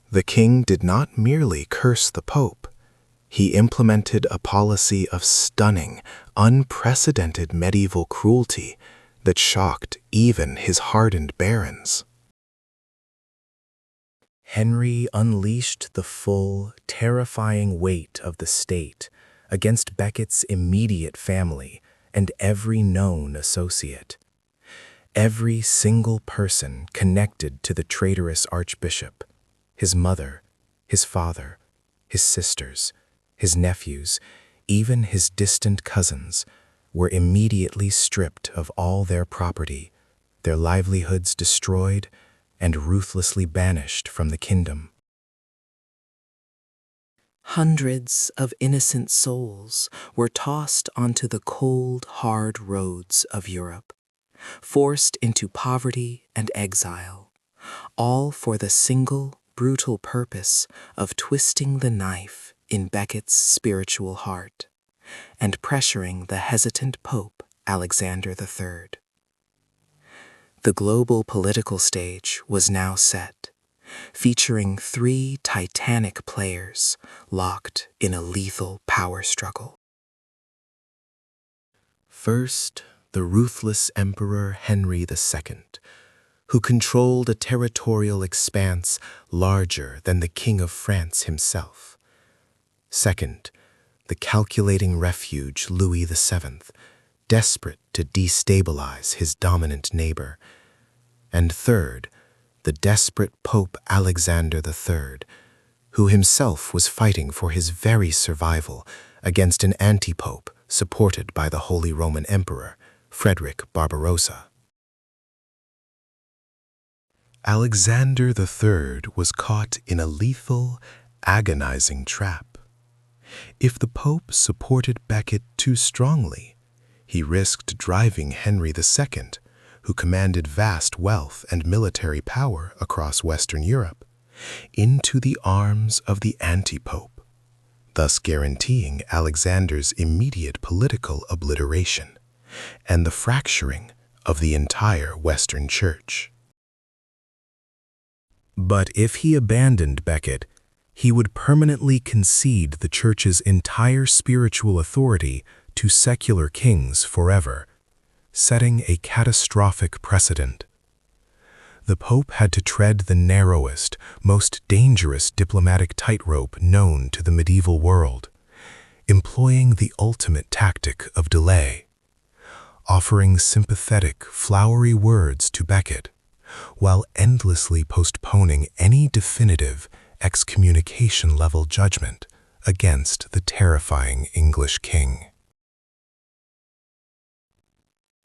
the king did not merely curse the Pope. He implemented a policy of stunning, unprecedented medieval cruelty that shocked even his hardened barons. Henry unleashed the full, terrifying weight of the state against Becket's immediate family and every known associate. Every single person connected to the traitorous archbishop, his mother, his father, his sisters, his nephews, even his distant cousins, were immediately stripped of all their property, their livelihoods destroyed, and ruthlessly banished from the kingdom. Hundreds of innocent souls were tossed onto the cold, hard roads of Europe, forced into poverty and exile, all for the single, brutal purpose of twisting the knife in Becket's spiritual heart and pressuring the hesitant Pope Alexander III. The global political stage was now set, featuring 3 titanic players locked in a lethal power struggle. First, the ruthless Emperor Henry II, who controlled a territorial expanse larger than the King of France himself. Second, the calculating refuge Louis VII, desperate to destabilize his dominant neighbor. And third, the desperate Pope Alexander III, who himself was fighting for his very survival against an anti-pope supported by the Holy Roman Emperor, Frederick Barbarossa. Alexander III was caught in a lethal, agonizing trap. If the Pope supported Becket too strongly, he risked driving Henry II, who commanded vast wealth and military power across Western Europe, into the arms of the anti-pope, thus guaranteeing Alexander's immediate political obliteration and the fracturing of the entire Western Church. But if he abandoned Becket, he would permanently concede the Church's entire spiritual authority to secular kings forever, setting a catastrophic precedent. The Pope had to tread the narrowest, most dangerous diplomatic tightrope known to the medieval world, employing the ultimate tactic of delay. offering sympathetic, flowery words to Becket, while endlessly postponing any definitive excommunication-level judgment against the terrifying English king.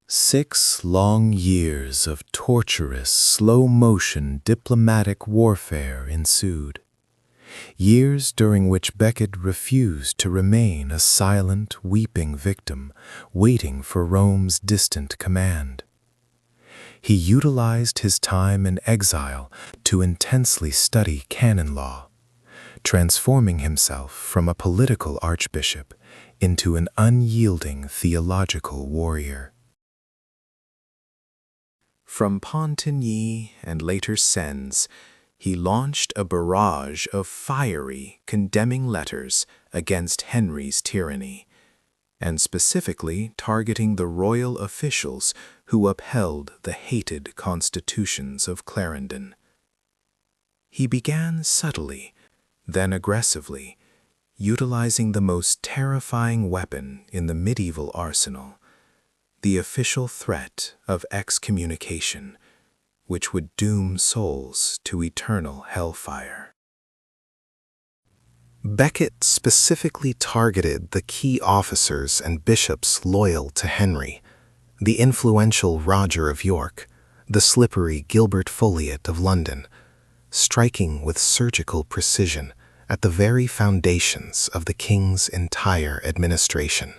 6 long years of torturous, slow-motion diplomatic warfare ensued. Years during which Becket refused to remain a silent, weeping victim, waiting for Rome's distant command. He utilized his time in exile to intensely study canon law, transforming himself from a political archbishop into an unyielding theological warrior. From Pontigny and later Sens, he launched a barrage of fiery, condemning letters against Henry's tyranny, and specifically targeting the royal officials who upheld the hated constitutions of Clarendon. He began subtly, then aggressively, utilizing the most terrifying weapon in the medieval arsenal, the official threat of excommunication, which would doom souls to eternal hellfire. Becket specifically targeted the key officers and bishops loyal to Henry, the influential Roger of York, the slippery Gilbert Folliot of London, striking with surgical precision at the very foundations of the king's entire administration.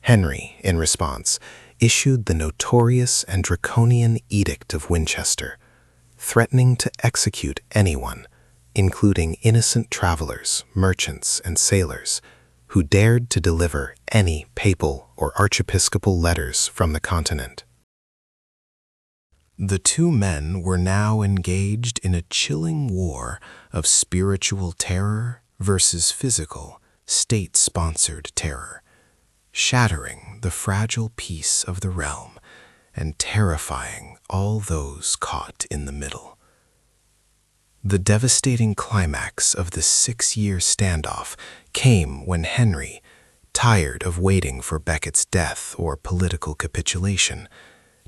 Henry, in response, issued the notorious and draconian Edict of Winchester, threatening to execute anyone, including innocent travelers, merchants, and sailors, who dared to deliver any papal or archiepiscopal letters from the continent. The two men were now engaged in a chilling war of spiritual terror versus physical, state-sponsored terror, shattering the fragile peace of the realm and terrifying all those caught in the middle. The devastating climax of the 6-year standoff came when Henry, tired of waiting for Becket's death or political capitulation,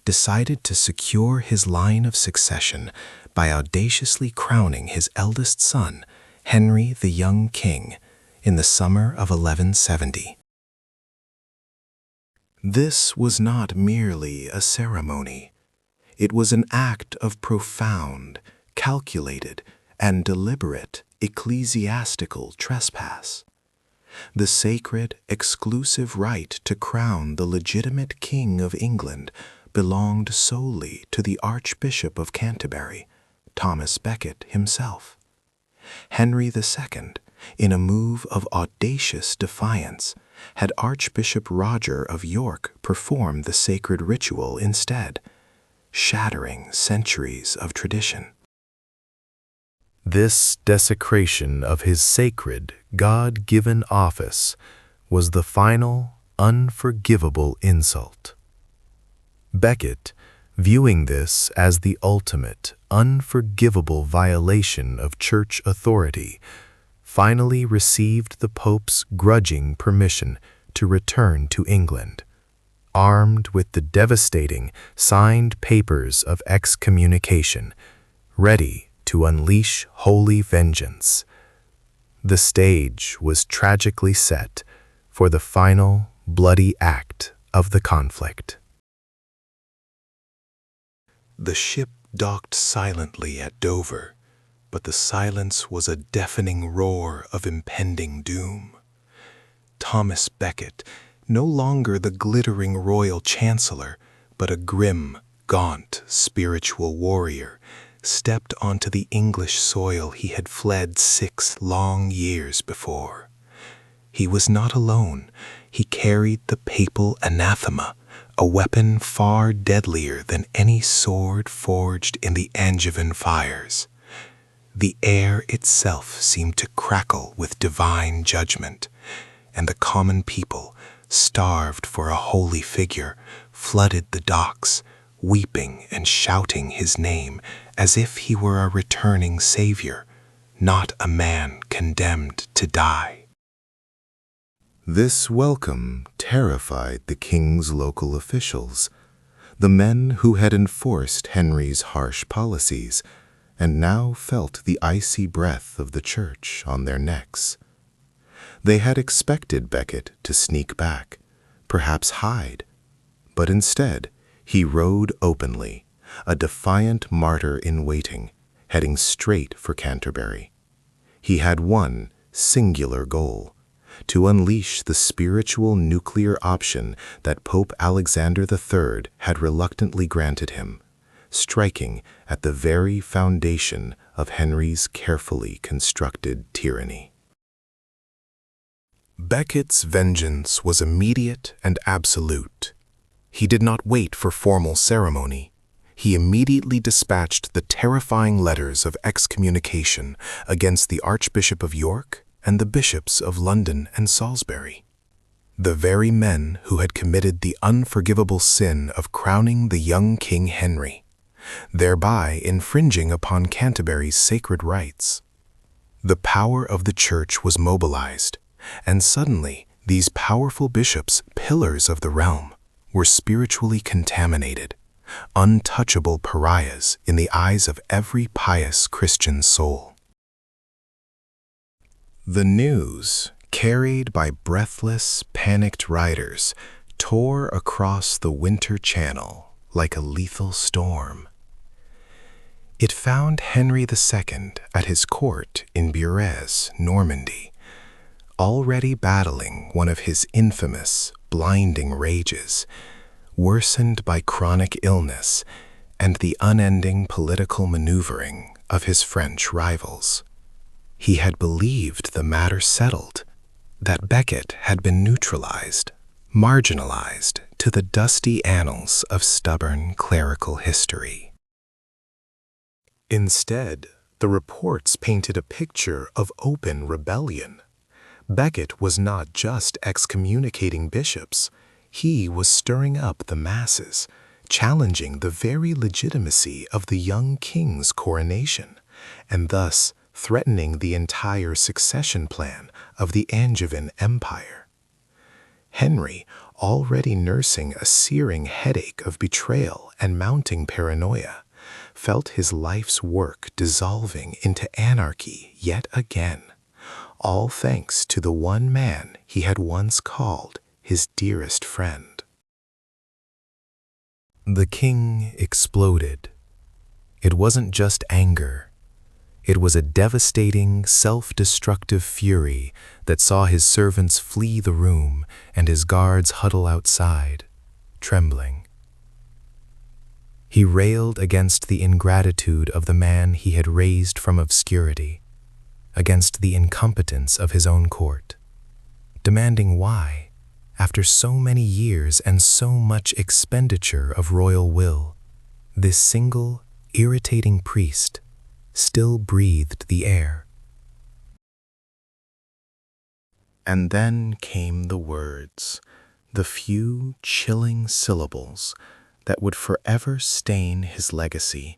decided to secure his line of succession by audaciously crowning his eldest son, Henry the young king, in the summer of 1170. This was not merely a ceremony. It was an act of profound, calculated, and deliberate ecclesiastical trespass. The sacred, exclusive right to crown the legitimate King of England belonged solely to the Archbishop of Canterbury, Thomas Becket himself. Henry II, in a move of audacious defiance, had Archbishop Roger of York perform the sacred ritual instead, shattering centuries of tradition. This desecration of his sacred, God-given office was the final, unforgivable insult. Becket, viewing this as the ultimate, unforgivable violation of church authority, finally received the Pope's grudging permission to return to England, armed with the devastating signed papers of excommunication, ready to unleash holy vengeance. The stage was tragically set for the final, bloody act of the conflict. The ship docked silently at Dover, but the silence was a deafening roar of impending doom. Thomas Becket, no longer the glittering royal chancellor, but a grim, gaunt, spiritual warrior, stepped onto the English soil he had fled 6 long years before. He was not alone. He carried the papal anathema, a weapon far deadlier than any sword forged in the Angevin fires. The air itself seemed to crackle with divine judgment, and the common people, starved for a holy figure, flooded the docks, weeping and shouting his name as if he were a returning savior, not a man condemned to die. This welcome terrified the king's local officials, the men who had enforced Henry's harsh policies and now felt the icy breath of the church on their necks. They had expected Becket to sneak back, perhaps hide, but instead he rode openly, a defiant martyr in waiting, heading straight for Canterbury. He had one singular goal: to unleash the spiritual nuclear option that Pope Alexander III had reluctantly granted him, striking at the very foundation of Henry's carefully constructed tyranny. Becket's vengeance was immediate and absolute. He did not wait for formal ceremony. He immediately dispatched the terrifying letters of excommunication against the Archbishop of York and the bishops of London and Salisbury, the very men who had committed the unforgivable sin of crowning the young King Henry, thereby infringing upon Canterbury's sacred rights. The power of the Church was mobilized, and suddenly these powerful bishops, pillars of the realm, were spiritually contaminated, untouchable pariahs in the eyes of every pious Christian soul. The news, carried by breathless, panicked riders, tore across the winter channel like a lethal storm. It found Henry II at his court in Burez, Normandy, already battling one of his infamous, blinding rages, worsened by chronic illness and the unending political maneuvering of his French rivals. He had believed the matter settled, that Becket had been neutralized, marginalized to the dusty annals of stubborn clerical history. Instead, the reports painted a picture of open rebellion. Becket was not just excommunicating bishops, he was stirring up the masses, challenging the very legitimacy of the young king's coronation, and thus threatening the entire succession plan of the Angevin Empire. Henry, already nursing a searing headache of betrayal and mounting paranoia, felt his life's work dissolving into anarchy yet again, all thanks to the one man he had once called his dearest friend. The king exploded. It wasn't just anger. It was a devastating, self-destructive fury that saw his servants flee the room and his guards huddle outside, trembling. He railed against the ingratitude of the man he had raised from obscurity, against the incompetence of his own court, demanding why, after so many years and so much expenditure of royal will, this single, irritating priest still breathed the air. And then came the words, the few chilling syllables that would forever stain his legacy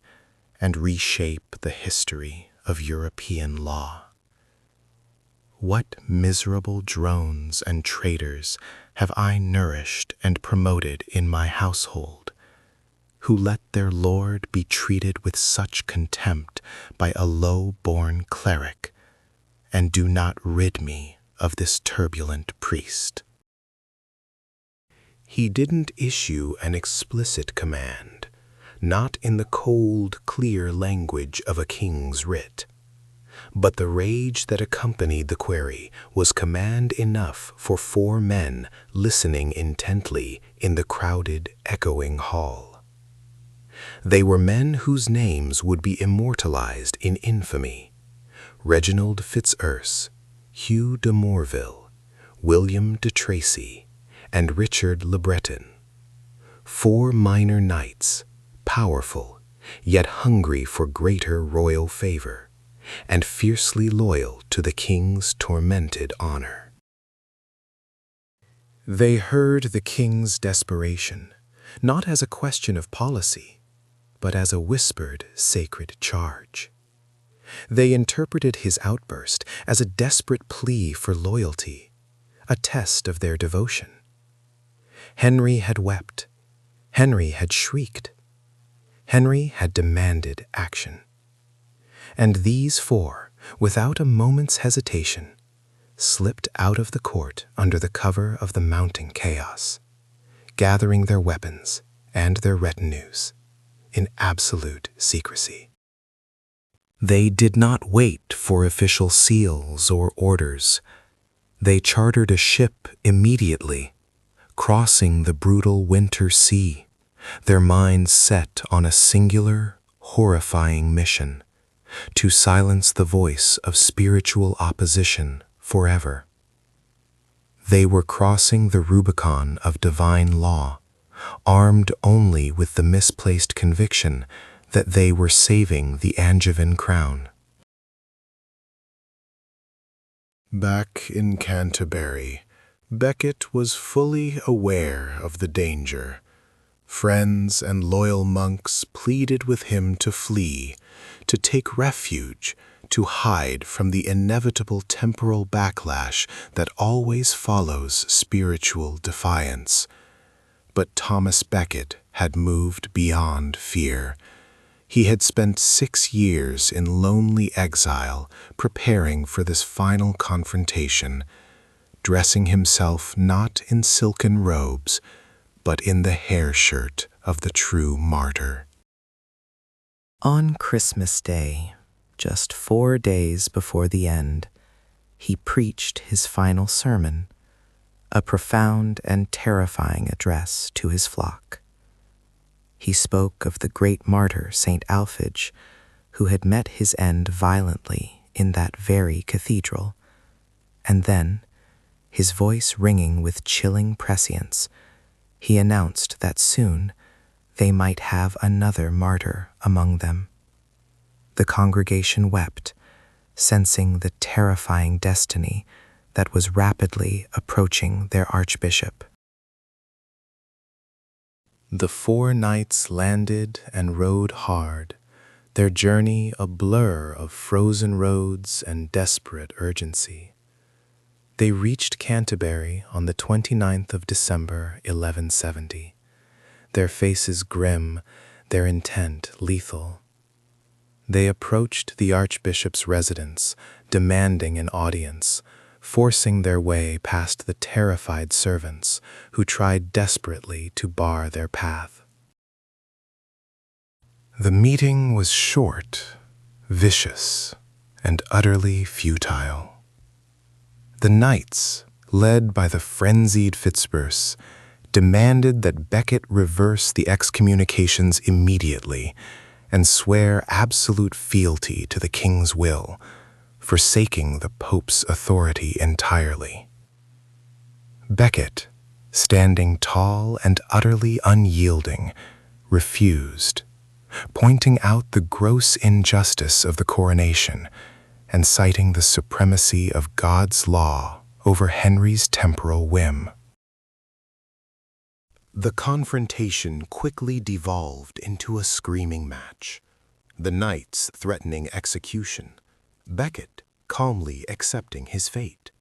and reshape the history of European law. What miserable drones and traitors have I nourished and promoted in my household, who let their lord be treated with such contempt by a low-born cleric, and do not rid me of this turbulent priest. He didn't issue an explicit command, not in the cold, clear language of a king's writ, but the rage that accompanied the query was command enough for 4 men listening intently in the crowded, echoing hall. They were men whose names would be immortalized in infamy: Reginald Fitzurse, Hugh de Morville, William de Tracy, and Richard le Breton. 4 minor knights, powerful, yet hungry for greater royal favor, and fiercely loyal to the king's tormented honor. They heard the king's desperation, not as a question of policy, but as a whispered, sacred charge. They interpreted his outburst as a desperate plea for loyalty, a test of their devotion. Henry had wept. Henry had shrieked. Henry had demanded action. And these four, without a moment's hesitation, slipped out of the court under the cover of the mounting chaos, gathering their weapons and their retinues in absolute secrecy. They did not wait for official seals or orders. They chartered a ship immediately, crossing the brutal winter sea, their minds set on a singular, horrifying mission: to silence the voice of spiritual opposition forever. They were crossing the Rubicon of divine law, armed only with the misplaced conviction that they were saving the Angevin crown. Back in Canterbury, Becket was fully aware of the danger. Friends and loyal monks pleaded with him to flee, to take refuge, to hide from the inevitable temporal backlash that always follows spiritual defiance. But Thomas Becket had moved beyond fear. He had spent 6 years in lonely exile preparing for this final confrontation, dressing himself not in silken robes, but in the hair shirt of the true martyr. On Christmas Day, just 4 days before the end, he preached his final sermon, a profound and terrifying address to his flock. He spoke of the great martyr St. Alphege, who had met his end violently in that very cathedral, and then, his voice ringing with chilling prescience, he announced that soon they might have another martyr among them. The congregation wept, sensing the terrifying destiny that was rapidly approaching their archbishop. The 4 knights landed and rode hard, their journey a blur of frozen roads and desperate urgency. They reached Canterbury on the 29th of December, 1170, their faces grim, their intent lethal. They approached the archbishop's residence, demanding an audience, forcing their way past the terrified servants who tried desperately to bar their path. The meeting was short, vicious, and utterly futile. The knights, led by the frenzied Fitzburse, demanded that Becket reverse the excommunications immediately and swear absolute fealty to the king's will, forsaking the Pope's authority entirely. Becket, standing tall and utterly unyielding, refused, pointing out the gross injustice of the coronation and citing the supremacy of God's law over Henry's temporal whim. The confrontation quickly devolved into a screaming match, the knights threatening execution, Becket calmly accepting his fate.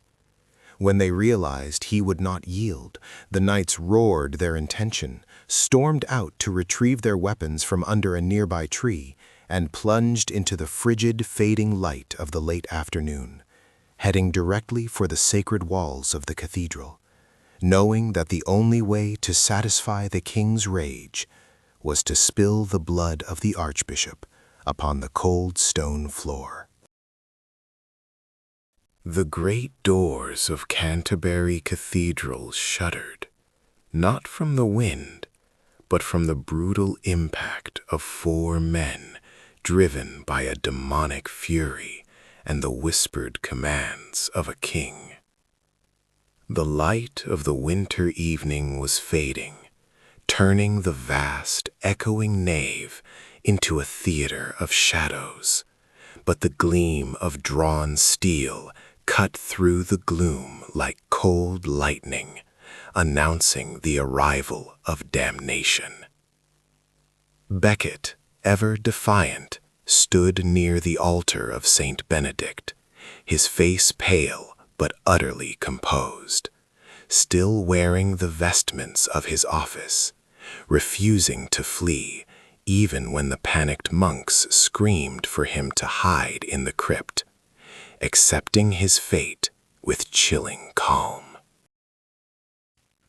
When they realized he would not yield, the knights roared their intention, stormed out to retrieve their weapons from under a nearby tree, and plunged into the frigid, fading light of the late afternoon, heading directly for the sacred walls of the cathedral, knowing that the only way to satisfy the king's rage was to spill the blood of the archbishop upon the cold stone floor. The great doors of Canterbury Cathedral shuddered, not from the wind, but from the brutal impact of 4 men driven by a demonic fury and the whispered commands of a king. The light of the winter evening was fading, turning the vast, echoing nave into a theater of shadows, but the gleam of drawn steel cut through the gloom like cold lightning, announcing the arrival of damnation. Becket, ever defiant, stood near the altar of Saint Benedict, his face pale but utterly composed. still wearing the vestments of his office, refusing to flee even when the panicked monks screamed for him to hide in the crypt, accepting his fate with chilling calm.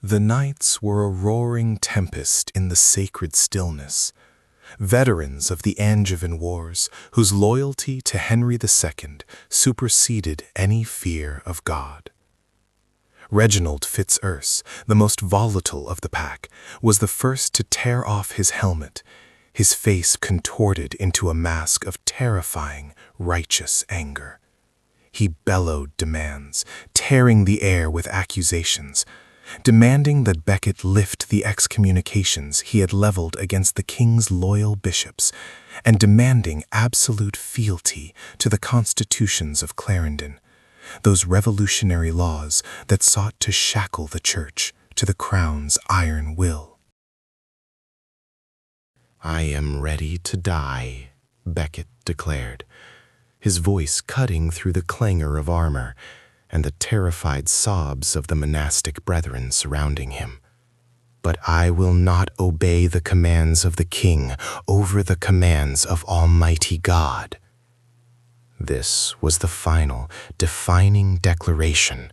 The nights were a roaring tempest in the sacred stillness, veterans of the Angevin Wars whose loyalty to Henry II superseded any fear of God. Reginald Fitzurse, the most volatile of the pack, was the first to tear off his helmet, his face contorted into a mask of terrifying, righteous anger. He bellowed demands, tearing the air with accusations, demanding that Becket lift the excommunications he had leveled against the king's loyal bishops, and demanding absolute fealty to the constitutions of Clarendon, those revolutionary laws that sought to shackle the church to the crown's iron will. "I am ready to die," Becket declared, his voice cutting through the clangor of armor and the terrified sobs of the monastic brethren surrounding him. "But I will not obey the commands of the king over the commands of Almighty God." This was the final, defining declaration,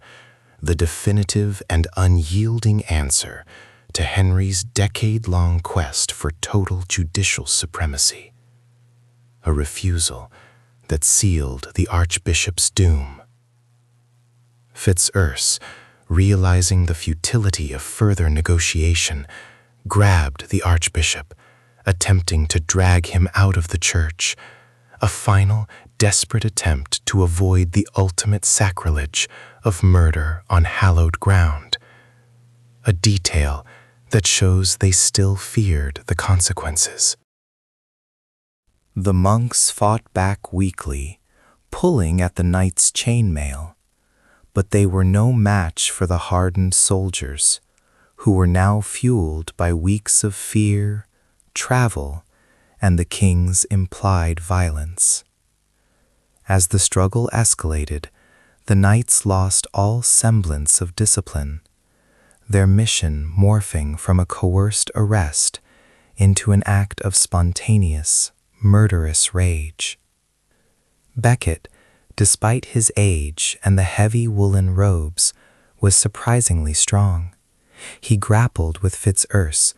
the definitive and unyielding answer to Henry's decade-long quest for total judicial supremacy. A refusal that sealed the archbishop's doom. Fitzurse, realizing the futility of further negotiation, grabbed the archbishop, attempting to drag him out of the church, a final, desperate attempt to avoid the ultimate sacrilege of murder on hallowed ground, a detail that shows they still feared the consequences. The monks fought back weakly, pulling at the knight's chainmail, but they were no match for the hardened soldiers, who were now fueled by weeks of fear, travel, and the king's implied violence. As the struggle escalated, the knights lost all semblance of discipline, their mission morphing from a coerced arrest into an act of spontaneous, murderous rage. Becket, despite his age and the heavy woolen robes, was surprisingly strong. He grappled with Fitzurse,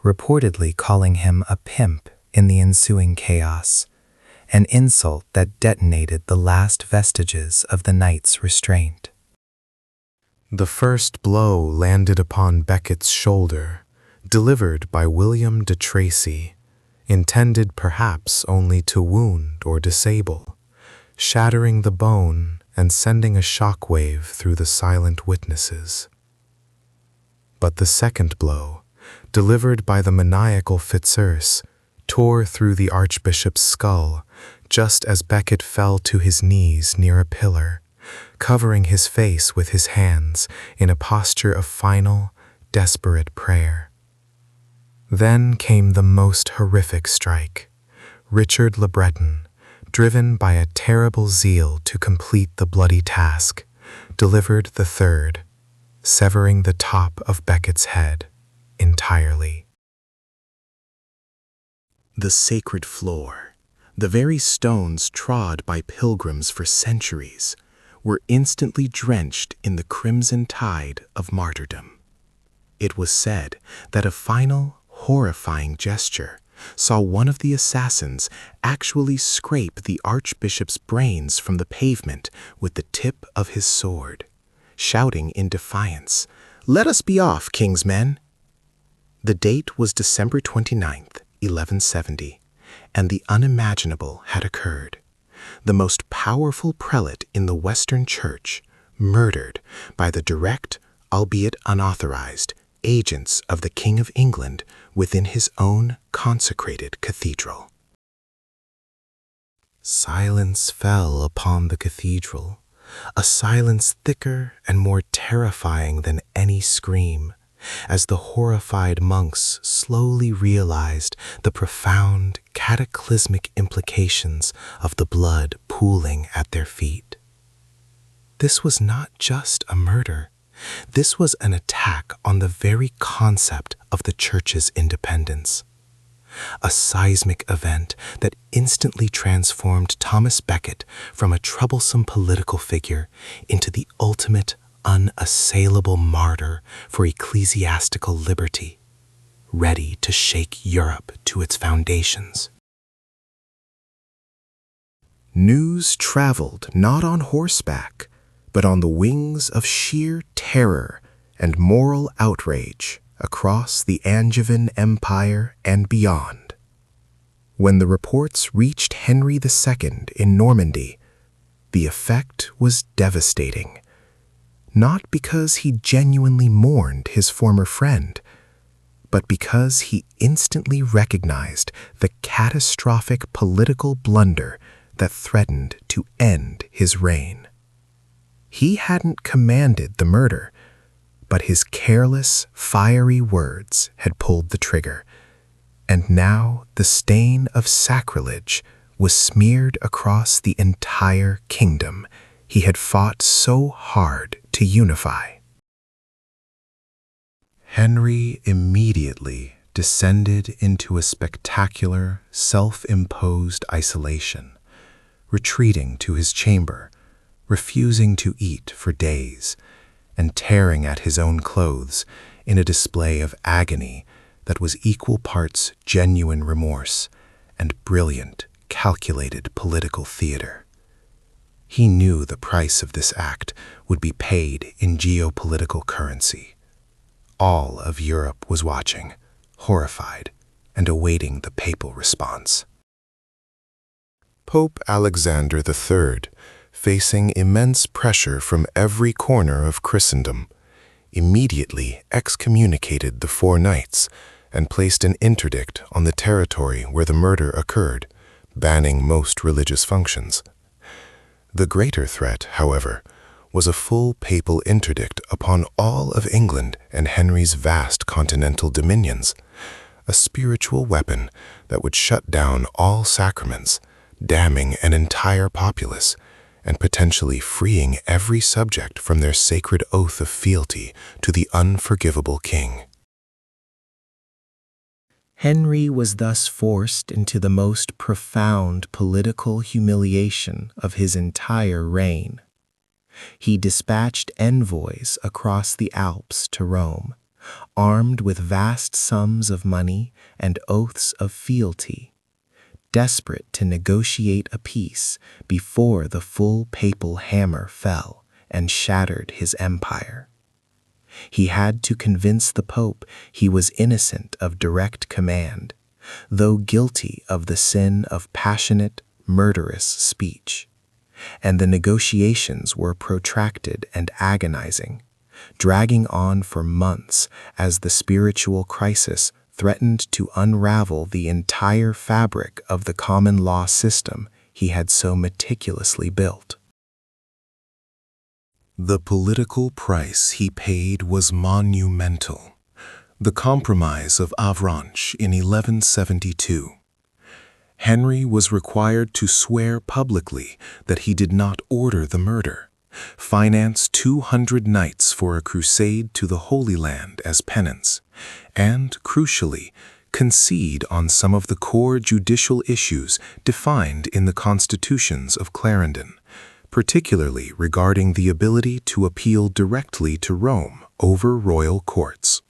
reportedly calling him a pimp in the ensuing chaos, an insult that detonated the last vestiges of the knight's restraint. The first blow landed upon Becket's shoulder, delivered by William de Tracy, intended perhaps only to wound or disable, shattering the bone and sending a shockwave through the silent witnesses. But the second blow, delivered by the maniacal Fitzurse, tore through the archbishop's skull just as Becket fell to his knees near a pillar, covering his face with his hands in a posture of final, desperate prayer. Then came the most horrific strike. Richard Le Breton, driven by a terrible zeal to complete the bloody task, delivered the third, severing the top of Becket's head entirely. The sacred floor, the very stones trod by pilgrims for centuries, were instantly drenched in the crimson tide of martyrdom. It was said that a final, horrifying gesture saw one of the assassins actually scrape the archbishop's brains from the pavement with the tip of his sword, shouting in defiance, "Let us be off, king's men!" The date was December 29th, 1170, and the unimaginable had occurred. The most powerful prelate in the Western Church murdered by the direct, albeit unauthorized, agents of the King of England within his own consecrated cathedral. Silence fell upon the cathedral, a silence thicker and more terrifying than any scream, as the horrified monks slowly realized the profound, cataclysmic implications of the blood pooling at their feet. This was not just a murder. This was an attack on the very concept of the Church's independence. A seismic event that instantly transformed Thomas Becket from a troublesome political figure into the ultimate, unassailable martyr for ecclesiastical liberty, ready to shake Europe to its foundations. News traveled not on horseback, but on the wings of sheer terror and moral outrage across the Angevin Empire and beyond. When the reports reached Henry II in Normandy, the effect was devastating, not because he genuinely mourned his former friend, but because he instantly recognized the catastrophic political blunder that threatened to end his reign. He hadn't commanded the murder, but his careless, fiery words had pulled the trigger, and now the stain of sacrilege was smeared across the entire kingdom he had fought so hard to unify. Henry immediately descended into a spectacular, self-imposed isolation, retreating to his chamber, refusing to eat for days, and tearing at his own clothes in a display of agony that was equal parts genuine remorse and brilliant, calculated political theater. He knew the price of this act would be paid in geopolitical currency. All of Europe was watching, horrified, and awaiting the papal response. Pope Alexander III, facing immense pressure from every corner of Christendom, immediately excommunicated the four knights and placed an interdict on the territory where the murder occurred, banning most religious functions. The greater threat, however, was a full papal interdict upon all of England and Henry's vast continental dominions, a spiritual weapon that would shut down all sacraments, damning an entire populace, and potentially freeing every subject from their sacred oath of fealty to the unforgivable king. Henry was thus forced into the most profound political humiliation of his entire reign. He dispatched envoys across the Alps to Rome, armed with vast sums of money and oaths of fealty, desperate to negotiate a peace before the full papal hammer fell and shattered his empire. He had to convince the Pope he was innocent of direct command, though guilty of the sin of passionate, murderous speech. And the negotiations were protracted and agonizing, dragging on for months as the spiritual crisis threatened to unravel the entire fabric of the common law system he had so meticulously built. The political price he paid was monumental. The Compromise of Avranches in 1172. Henry was required to swear publicly that he did not order the murder, finance 200 knights for a crusade to the Holy Land as penance, and, crucially, concede on some of the core judicial issues defined in the constitutions of Clarendon, particularly regarding the ability to appeal directly to Rome over royal courts.